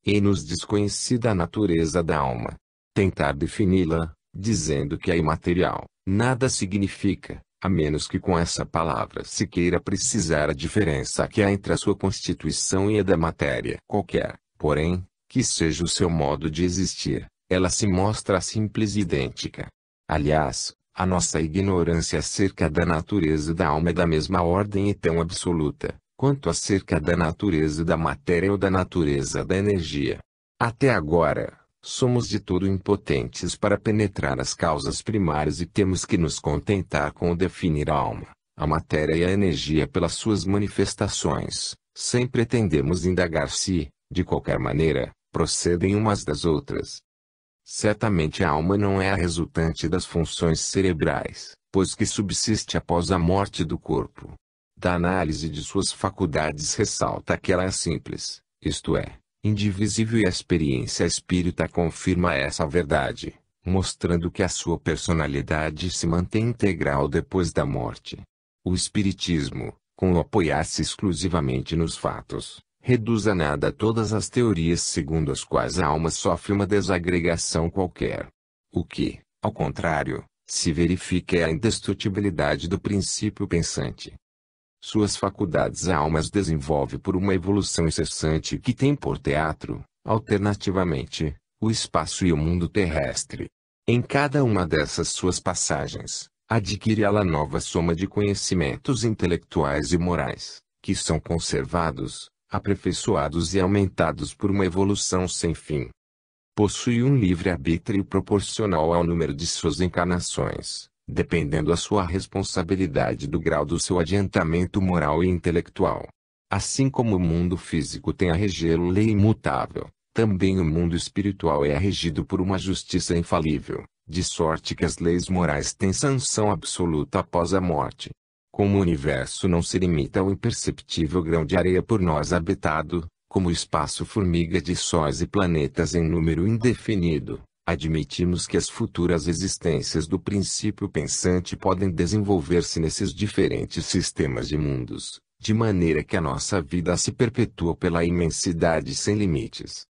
É-nos desconhecida a natureza da alma. Tentar defini-la, dizendo que é imaterial, nada significa, a menos que com essa palavra se queira precisar a diferença que há entre a sua constituição e a da matéria qualquer, porém, que seja o seu modo de existir, ela se mostra simples e idêntica. Aliás, a nossa ignorância acerca da natureza da alma é da mesma ordem e tão absoluta, quanto acerca da natureza da matéria ou da natureza da energia. Até agora, somos de todo impotentes para penetrar as causas primárias e temos que nos contentar com definir a alma, a matéria e a energia pelas suas manifestações, sem pretendermos indagar se, de qualquer maneira, procedem umas das outras. Certamente a alma não é a resultante das funções cerebrais, pois que subsiste após a morte do corpo. Da análise de suas faculdades ressalta que ela é simples, isto é, indivisível, e a experiência espírita confirma essa verdade, mostrando que a sua personalidade se mantém integral depois da morte. O espiritismo, com o apoiar-se exclusivamente nos fatos, reduz a nada todas as teorias segundo as quais a alma sofre uma desagregação qualquer. O que, ao contrário, se verifica é a indestrutibilidade do princípio pensante. Suas faculdades a alma as desenvolve por uma evolução incessante que tem por teatro, alternativamente, o espaço e o mundo terrestre. Em cada uma dessas suas passagens, adquire ela nova soma de conhecimentos intelectuais e morais, que são conservados, aperfeiçoados e aumentados por uma evolução sem fim. Possui um livre-arbítrio proporcional ao número de suas encarnações, dependendo a sua responsabilidade do grau do seu adiantamento moral e intelectual. Assim como o mundo físico tem a regê-lo lei imutável, também o mundo espiritual é regido por uma justiça infalível, de sorte que as leis morais têm sanção absoluta após a morte. Como o universo não se limita ao imperceptível grão de areia por nós habitado, como o espaço formiga de sóis e planetas em número indefinido, admitimos que as futuras existências do princípio pensante podem desenvolver-se nesses diferentes sistemas de mundos, de maneira que a nossa vida se perpetua pela imensidade sem limites.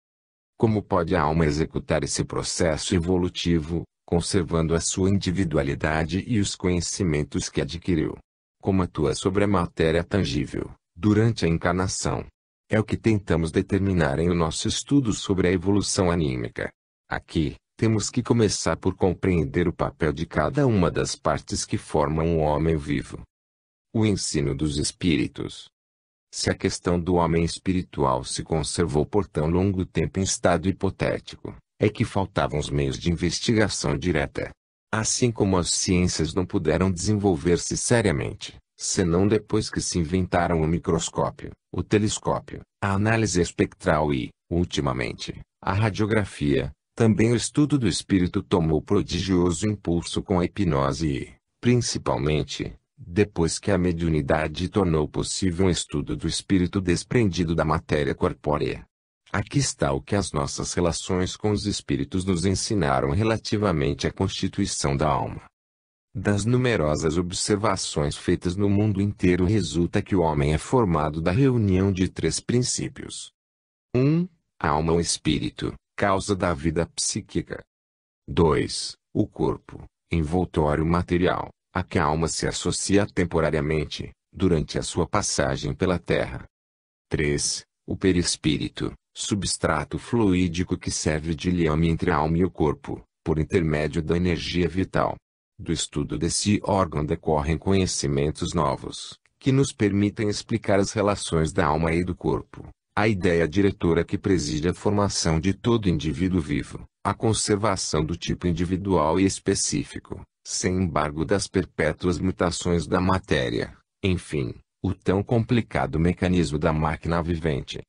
Como pode a alma executar esse processo evolutivo, conservando a sua individualidade e os conhecimentos que adquiriu? Como atua sobre a matéria tangível, durante a encarnação? É o que tentamos determinar em o nosso estudo sobre a evolução anímica. Aqui, temos que começar por compreender o papel de cada uma das partes que formam o homem vivo. O ensino dos espíritos. Se a questão do homem espiritual se conservou por tão longo tempo em estado hipotético, é que faltavam os meios de investigação direta. Assim como as ciências não puderam desenvolver-se seriamente, senão depois que se inventaram o microscópio, o telescópio, a análise espectral e, ultimamente, a radiografia, também o estudo do espírito tomou prodigioso impulso com a hipnose e, principalmente, depois que a mediunidade tornou possível um estudo do espírito desprendido da matéria corpórea. Aqui está o que as nossas relações com os espíritos nos ensinaram relativamente à constituição da alma. Das numerosas observações feitas no mundo inteiro resulta que o homem é formado da reunião de três princípios. 1. A alma ou espírito, causa da vida psíquica. 2. O corpo, envoltório material, a que a alma se associa temporariamente, durante a sua passagem pela terra. 3. O perispírito, substrato fluídico que serve de liame entre a alma e o corpo, por intermédio da energia vital. Do estudo desse órgão decorrem conhecimentos novos, que nos permitem explicar as relações da alma e do corpo, a ideia diretora que preside a formação de todo indivíduo vivo, a conservação do tipo individual e específico, sem embargo das perpétuas mutações da matéria, enfim, o tão complicado mecanismo da máquina vivente.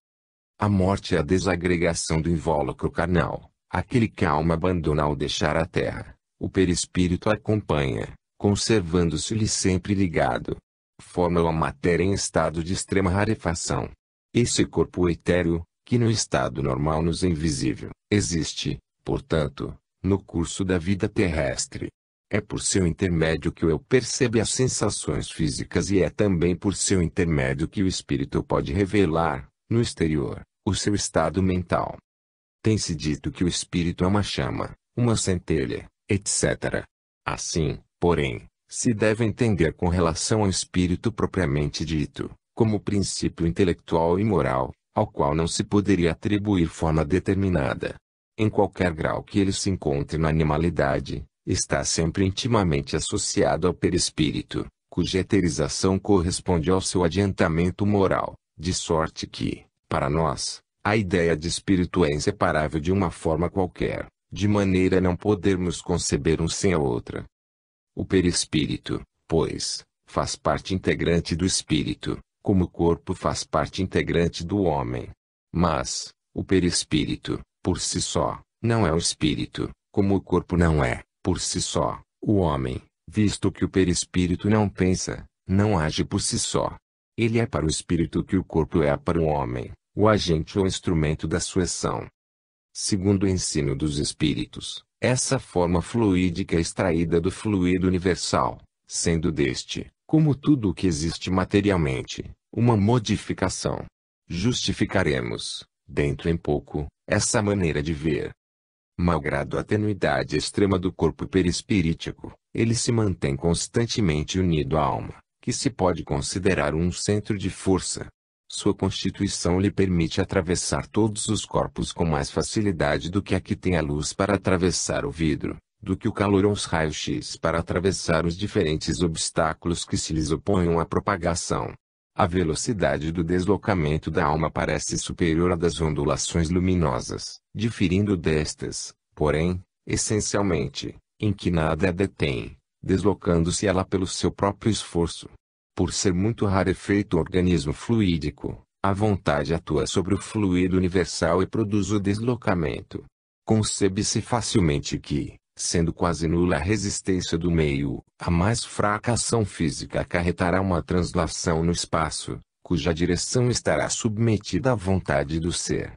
A morte é a desagregação do invólucro carnal, aquele que a alma abandona ao deixar a terra. O perispírito acompanha, conservando-se-lhe sempre ligado. Forma a matéria em estado de extrema rarefação. Esse corpo etéreo, que no estado normal nos é invisível, existe, portanto, no curso da vida terrestre. É por seu intermédio que o eu percebe as sensações físicas e é também por seu intermédio que o espírito pode revelar, no exterior, o seu estado mental. Tem-se dito que o espírito é uma chama, uma centelha, etc. Assim, porém, se deve entender com relação ao espírito propriamente dito, como princípio intelectual e moral, ao qual não se poderia atribuir forma determinada. Em qualquer grau que ele se encontre na animalidade, está sempre intimamente associado ao perispírito, cuja eterização corresponde ao seu adiantamento moral, de sorte que, para nós, a ideia de espírito é inseparável de uma forma qualquer, de maneira a não podermos conceber um sem a outra. O perispírito, pois, faz parte integrante do espírito, como o corpo faz parte integrante do homem. Mas, o perispírito, por si só, não é o espírito, como o corpo não é, por si só, o homem, visto que o perispírito não pensa, não age por si só. Ele é para o espírito o que o corpo é para o homem, o agente ou instrumento da sua ação. Segundo o ensino dos espíritos, essa forma fluídica é extraída do fluido universal, sendo deste, como tudo o que existe materialmente, uma modificação. Justificaremos, dentro em pouco, essa maneira de ver. Malgrado a tenuidade extrema do corpo perispirítico, ele se mantém constantemente unido à alma, que se pode considerar um centro de força. Sua constituição lhe permite atravessar todos os corpos com mais facilidade do que a que tem a luz para atravessar o vidro, do que o calor ou os raios-x para atravessar os diferentes obstáculos que se lhes opõem à propagação. A velocidade do deslocamento da alma parece superior à das ondulações luminosas, diferindo destas, porém, essencialmente, em que nada a detém, deslocando-se ela pelo seu próprio esforço. Por ser muito rarefeito o organismo fluídico, a vontade atua sobre o fluido universal e produz o deslocamento. Concebe-se facilmente que, sendo quase nula a resistência do meio, a mais fraca ação física acarretará uma translação no espaço, cuja direção estará submetida à vontade do ser.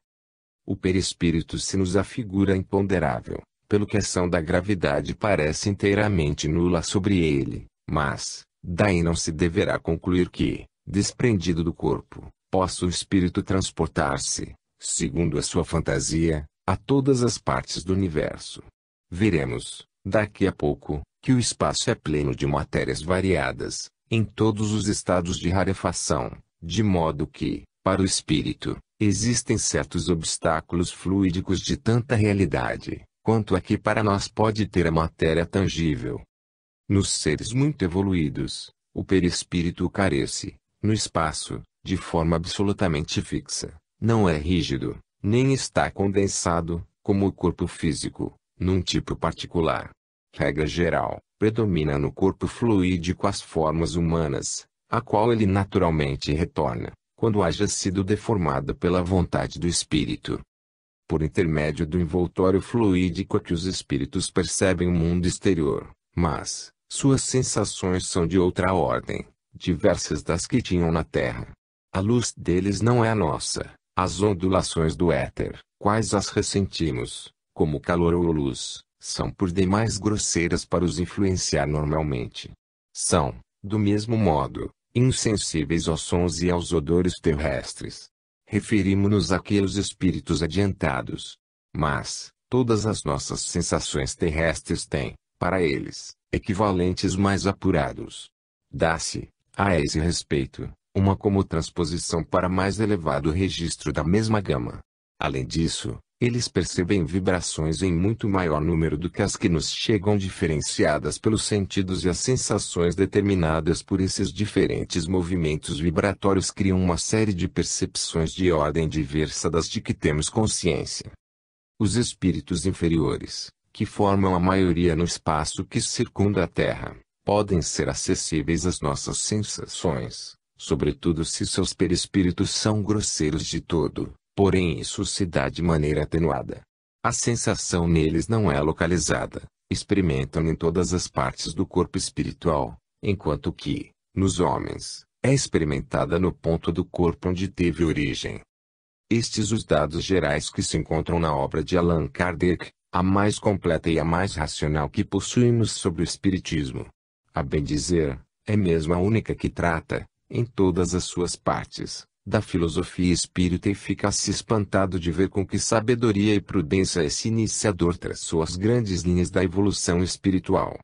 O perispírito se nos afigura imponderável, pelo que a ação da gravidade parece inteiramente nula sobre ele, mas, daí não se deverá concluir que, desprendido do corpo, possa o espírito transportar-se, segundo a sua fantasia, a todas as partes do universo. Veremos, daqui a pouco, que o espaço é pleno de matérias variadas, em todos os estados de rarefação, de modo que, para o espírito, existem certos obstáculos fluídicos de tanta realidade, quanto a que para nós pode ter a matéria tangível. Nos seres muito evoluídos, o perispírito carece, no espaço, de forma absolutamente fixa, não é rígido, nem está condensado, como o corpo físico, num tipo particular. Regra geral, predomina no corpo fluídico as formas humanas, a qual ele naturalmente retorna, quando haja sido deformada pela vontade do espírito. Por intermédio do envoltório fluídico é que os espíritos percebem o mundo exterior, mas, suas sensações são de outra ordem, diversas das que tinham na Terra. A luz deles não é a nossa, as ondulações do éter, quais as ressentimos, como calor ou luz, são por demais grosseiras para os influenciar normalmente. São, do mesmo modo, insensíveis aos sons e aos odores terrestres. Referimos-nos àqueles espíritos adiantados. Mas, todas as nossas sensações terrestres têm, para eles, equivalentes mais apurados. Dá-se, a esse respeito, uma como transposição para mais elevado registro da mesma gama. Além disso, eles percebem vibrações em muito maior número do que as que nos chegam diferenciadas pelos sentidos e as sensações determinadas por esses diferentes movimentos vibratórios criam uma série de percepções de ordem diversa das de que temos consciência. Os espíritos inferiores, que formam a maioria no espaço que circunda a Terra, podem ser acessíveis às nossas sensações, sobretudo se seus perispíritos são grosseiros de todo. Porém isso se dá de maneira atenuada. A sensação neles não é localizada, experimentam em todas as partes do corpo espiritual, enquanto que, nos homens, é experimentada no ponto do corpo onde teve origem. Estes os dados gerais que se encontram na obra de Allan Kardec, a mais completa e a mais racional que possuímos sobre o espiritismo. A bem dizer, é mesmo a única que trata, em todas as suas partes, da filosofia espírita, e fica-se espantado de ver com que sabedoria e prudência esse iniciador traçou as grandes linhas da evolução espiritual.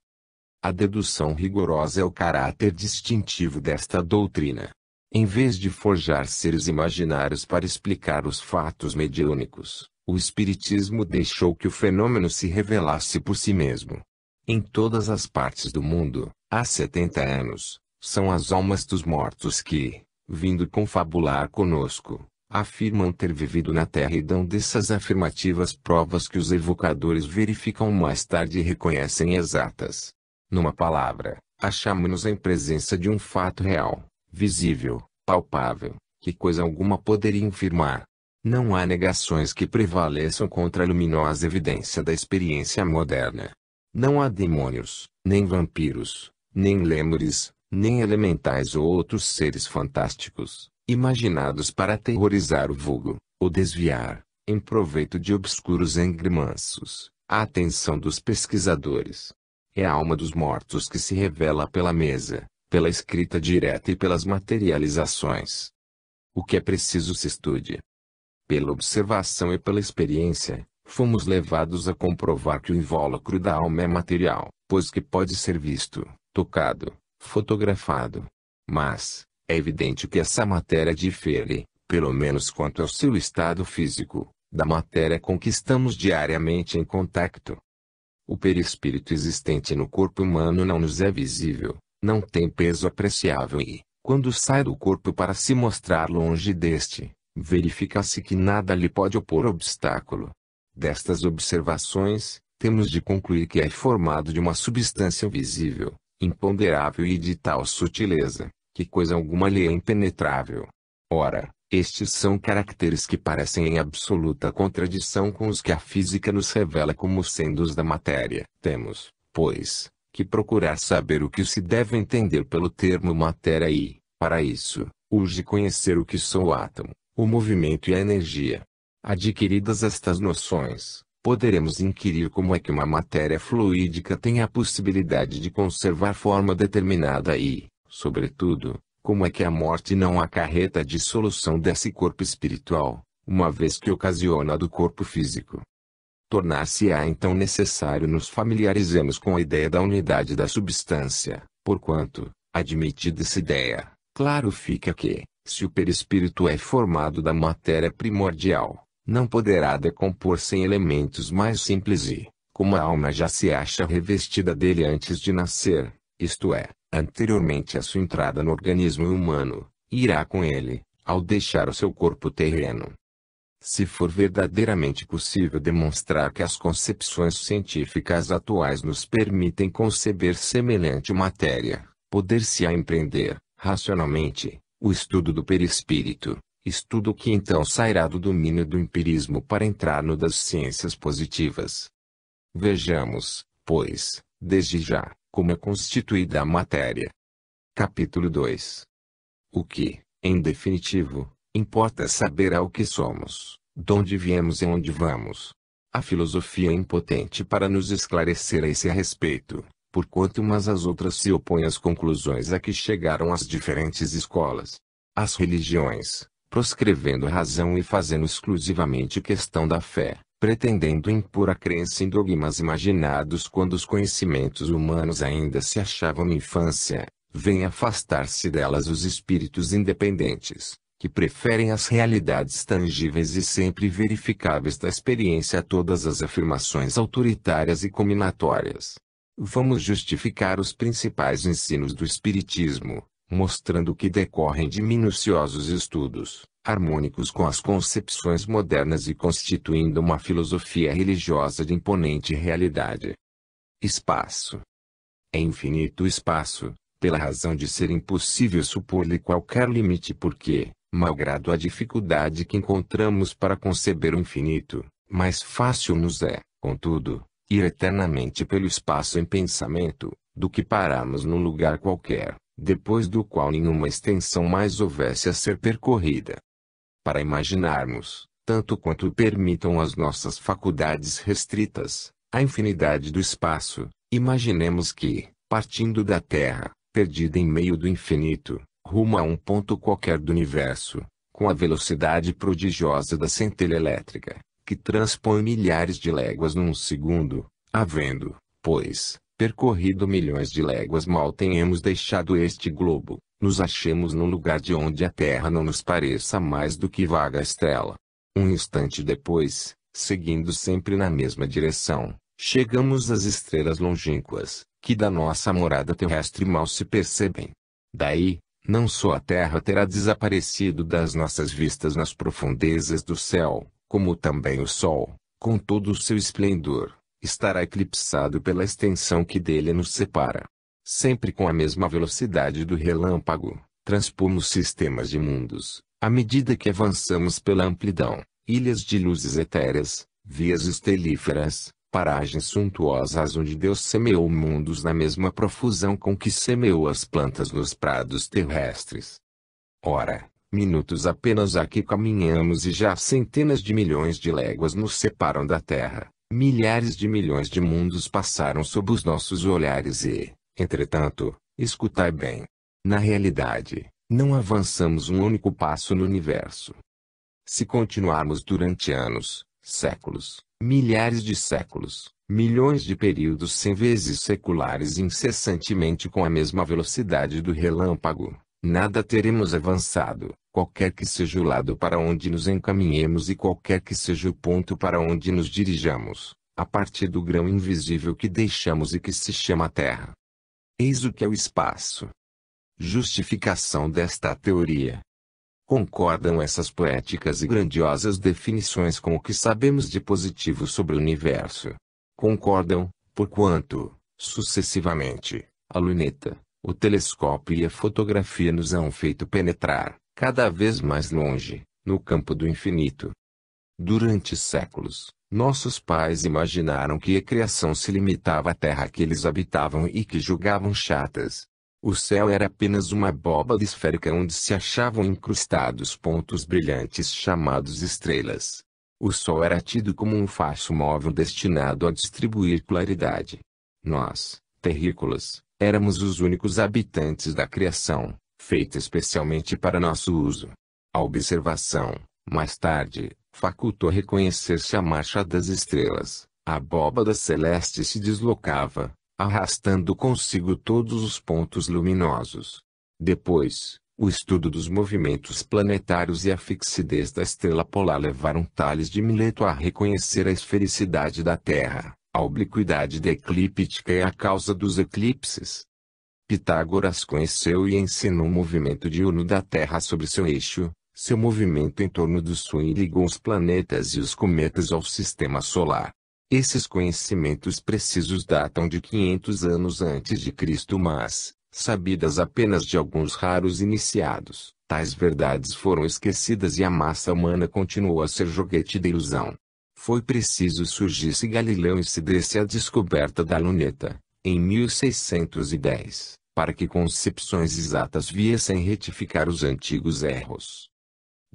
A dedução rigorosa é o caráter distintivo desta doutrina. Em vez de forjar seres imaginários para explicar os fatos mediúnicos, o espiritismo deixou que o fenômeno se revelasse por si mesmo. Em todas as partes do mundo, há 70 anos, são as almas dos mortos que, vindo confabular conosco, afirmam ter vivido na Terra e dão dessas afirmativas provas que os evocadores verificam mais tarde e reconhecem exatas. Numa palavra, achamo-nos em presença de um fato real, visível, palpável, que coisa alguma poderia infirmar. Não há negações que prevaleçam contra a luminosa evidência da experiência moderna. Não há demônios, nem vampiros, nem lêmures, nem elementais ou outros seres fantásticos, imaginados para aterrorizar o vulgo, ou desviar, em proveito de obscuros engrimanços, a atenção dos pesquisadores. É a alma dos mortos que se revela pela mesa, pela escrita direta e pelas materializações. O que é preciso se estude. Pela observação e pela experiência, fomos levados a comprovar que o invólucro da alma é material, pois que pode ser visto, tocado, fotografado. Mas, é evidente que essa matéria difere, pelo menos quanto ao seu estado físico, da matéria com que estamos diariamente em contato. O perispírito existente no corpo humano não nos é visível, não tem peso apreciável e, quando sai do corpo para se mostrar longe deste, verifica-se que nada lhe pode opor obstáculo. Destas observações, temos de concluir que é formado de uma substância visível, imponderável e de tal sutileza, que coisa alguma lhe é impenetrável. Ora, estes são caracteres que parecem em absoluta contradição com os que a física nos revela como sendo os da matéria. Temos, pois, que procurar saber o que se deve entender pelo termo matéria e, para isso, urge conhecer o que são o átomo, o movimento e a energia. Adquiridas estas noções, poderemos inquirir como é que uma matéria fluídica tem a possibilidade de conservar forma determinada e, sobretudo, como é que a morte não acarreta a dissolução desse corpo espiritual, uma vez que ocasiona do corpo físico. Tornar-se-á então necessário nos familiarizemos com a ideia da unidade da substância, porquanto, admitida essa ideia, claro fica que, se o perispírito é formado da matéria primordial, não poderá decompor-se em elementos mais simples e, como a alma já se acha revestida dele antes de nascer, isto é, anteriormente à sua entrada no organismo humano, irá com ele, ao deixar o seu corpo terreno. Se for verdadeiramente possível demonstrar que as concepções científicas atuais nos permitem conceber semelhante matéria, poder-se-á empreender, racionalmente, o estudo do perispírito, estudo que então sairá do domínio do empirismo para entrar no das ciências positivas. Vejamos, pois, desde já, como é constituída a matéria. Capítulo 2. O que, em definitivo, importa saber ao que somos, donde viemos e onde vamos. A filosofia é impotente para nos esclarecer a esse respeito, porquanto umas às outras se opõem às conclusões a que chegaram as diferentes escolas. As religiões, proscrevendo a razão e fazendo exclusivamente questão da fé, pretendendo impor a crença em dogmas imaginados quando os conhecimentos humanos ainda se achavam na infância, vêm afastar-se delas os espíritos independentes, que preferem as realidades tangíveis e sempre verificáveis da experiência a todas as afirmações autoritárias e combinatórias. Vamos justificar os principais ensinos do Espiritismo, mostrando que decorrem de minuciosos estudos, harmônicos com as concepções modernas e constituindo uma filosofia religiosa de imponente realidade. Espaço. É infinito o espaço, pela razão de ser impossível supor-lhe qualquer limite porque, malgrado a dificuldade que encontramos para conceber o infinito, mais fácil nos é, contudo, ir eternamente pelo espaço em pensamento, do que pararmos num lugar qualquer, depois do qual nenhuma extensão mais houvesse a ser percorrida. Para imaginarmos, tanto quanto permitam as nossas faculdades restritas, a infinidade do espaço, imaginemos que, partindo da Terra, perdida em meio do infinito, rumo a um ponto qualquer do universo, com a velocidade prodigiosa da centelha elétrica, que transpõe milhares de léguas num segundo, havendo, pois, percorrido milhões de léguas mal tenhamos deixado este globo, nos achemos num lugar de onde a Terra não nos pareça mais do que vaga estrela. Um instante depois, seguindo sempre na mesma direção, chegamos às estrelas longínquas, que da nossa morada terrestre mal se percebem. Daí, não só a Terra terá desaparecido das nossas vistas nas profundezas do céu, como também o Sol, com todo o seu esplendor, estará eclipsado pela extensão que dele nos separa. Sempre com a mesma velocidade do relâmpago, transpomos sistemas de mundos, à medida que avançamos pela amplidão, ilhas de luzes etéreas, vias estelíferas, paragens suntuosas onde Deus semeou mundos na mesma profusão com que semeou as plantas nos prados terrestres. Ora, minutos apenas há que caminhamos e já centenas de milhões de léguas nos separam da Terra, milhares de milhões de mundos passaram sob os nossos olhares e, entretanto, escutai bem. Na realidade, não avançamos um único passo no universo. Se continuarmos durante anos, séculos, milhares de séculos, milhões de períodos sem vezes seculares incessantemente com a mesma velocidade do relâmpago, nada teremos avançado, qualquer que seja o lado para onde nos encaminhemos e qualquer que seja o ponto para onde nos dirijamos, a partir do grão invisível que deixamos e que se chama Terra. Eis o que é o espaço. Justificação desta teoria. Concordam essas poéticas e grandiosas definições com o que sabemos de positivo sobre o universo? Concordam, porquanto, sucessivamente, a luneta, o telescópio e a fotografia nos hão feito penetrar, cada vez mais longe, no campo do infinito. Durante séculos, nossos pais imaginaram que a criação se limitava à terra que eles habitavam e que julgavam chatas. O céu era apenas uma abóbada esférica onde se achavam incrustados pontos brilhantes chamados estrelas. O sol era tido como um falso móvel destinado a distribuir claridade. Nós, terrícolas, éramos os únicos habitantes da criação, feita especialmente para nosso uso. A observação, mais tarde, facultou reconhecer-se a marcha das estrelas. A abóbada celeste se deslocava, arrastando consigo todos os pontos luminosos. Depois, o estudo dos movimentos planetários e a fixidez da estrela polar levaram Tales de Mileto a reconhecer a esfericidade da Terra. A obliquidade da eclíptica é a causa dos eclipses. Pitágoras conheceu e ensinou o movimento diurno da Terra sobre seu eixo, seu movimento em torno do Sol e ligou os planetas e os cometas ao sistema solar. Esses conhecimentos precisos datam de 500 anos antes de Cristo, mas, sabidas apenas de alguns raros iniciados, tais verdades foram esquecidas e a massa humana continuou a ser joguete de ilusão. Foi preciso surgisse Galileu e se desse a descoberta da luneta, em 1610, para que concepções exatas viessem retificar os antigos erros.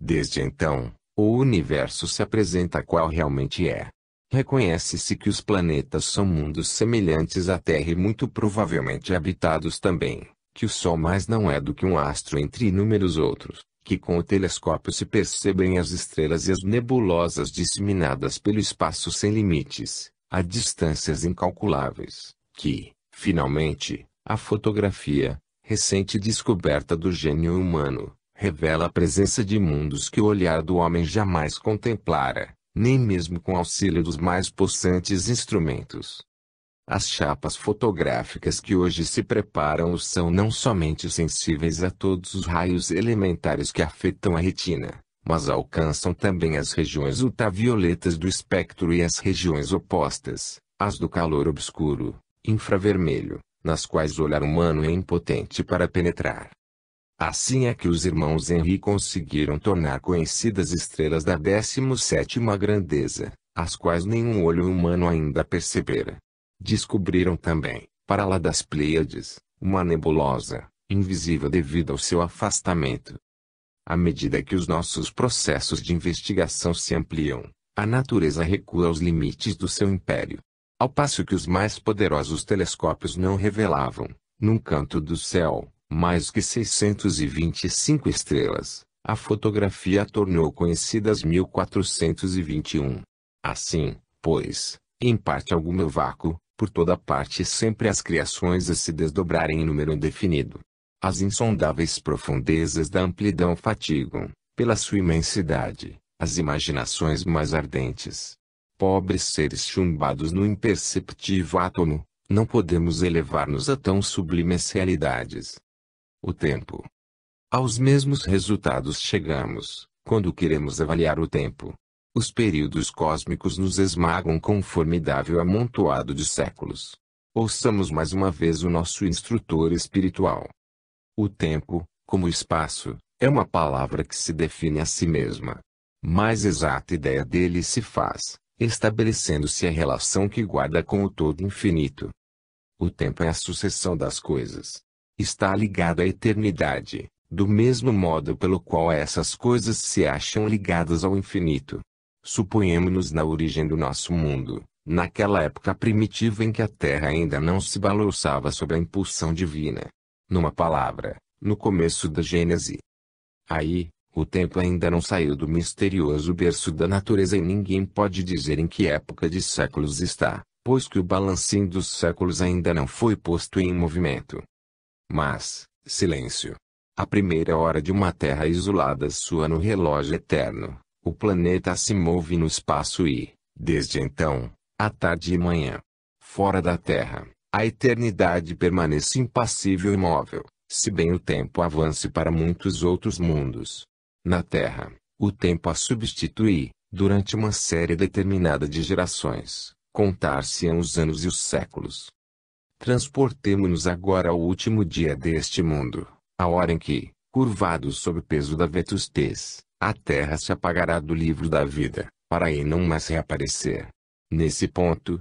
Desde então, o universo se apresenta qual realmente é. Reconhece-se que os planetas são mundos semelhantes à Terra e muito provavelmente habitados também, que o Sol mais não é do que um astro entre inúmeros outros, que com o telescópio se percebem as estrelas e as nebulosas disseminadas pelo espaço sem limites, a distâncias incalculáveis, que, finalmente, a fotografia, recente descoberta do gênio humano, revela a presença de mundos que o olhar do homem jamais contemplara, nem mesmo com auxílio dos mais possantes instrumentos. As chapas fotográficas que hoje se preparam são não somente sensíveis a todos os raios elementares que afetam a retina, mas alcançam também as regiões ultravioletas do espectro e as regiões opostas, as do calor obscuro, infravermelho, nas quais o olhar humano é impotente para penetrar. Assim é que os irmãos Henry conseguiram tornar conhecidas estrelas da 17ª grandeza, as quais nenhum olho humano ainda percebera. Descobriram também, para lá das Pleiades, uma nebulosa, invisível devido ao seu afastamento. À medida que os nossos processos de investigação se ampliam, a natureza recua aos limites do seu império. Ao passo que os mais poderosos telescópios não revelavam, num canto do céu, mais que 625 estrelas, a fotografia a tornou conhecidas 1421. Assim, pois, em parte alguma vácuo, por toda parte sempre as criações a se desdobrarem em número indefinido. As insondáveis profundezas da amplidão fatigam, pela sua imensidade, as imaginações mais ardentes. Pobres seres chumbados no imperceptível átomo, não podemos elevar-nos a tão sublimes realidades. O tempo. Aos mesmos resultados chegamos, quando queremos avaliar o tempo. Os períodos cósmicos nos esmagam com um formidável amontoado de séculos. Ouçamos mais uma vez o nosso instrutor espiritual. O tempo, como o espaço, é uma palavra que se define a si mesma. Mais exata ideia dele se faz, estabelecendo-se a relação que guarda com o todo infinito. O tempo é a sucessão das coisas. Está ligado à eternidade, do mesmo modo pelo qual essas coisas se acham ligadas ao infinito. Suponhamos-nos na origem do nosso mundo, naquela época primitiva em que a Terra ainda não se balançava sob a impulsão divina. Numa palavra, no começo da Gênese. Aí, o tempo ainda não saiu do misterioso berço da natureza e ninguém pode dizer em que época de séculos está, pois que o balancinho dos séculos ainda não foi posto em movimento. Mas, silêncio. A primeira hora de uma Terra isolada soa no relógio eterno. O planeta se move no espaço e, desde então, à tarde e manhã, fora da Terra, a eternidade permanece impassível e imóvel, se bem o tempo avance para muitos outros mundos. Na Terra, o tempo a substitui, durante uma série determinada de gerações, contar-se-ão os anos e os séculos. Transportemo-nos agora ao último dia deste mundo, a hora em que, curvado sob o peso da vetustez, a Terra se apagará do livro da vida, para aí não mais reaparecer. Nesse ponto,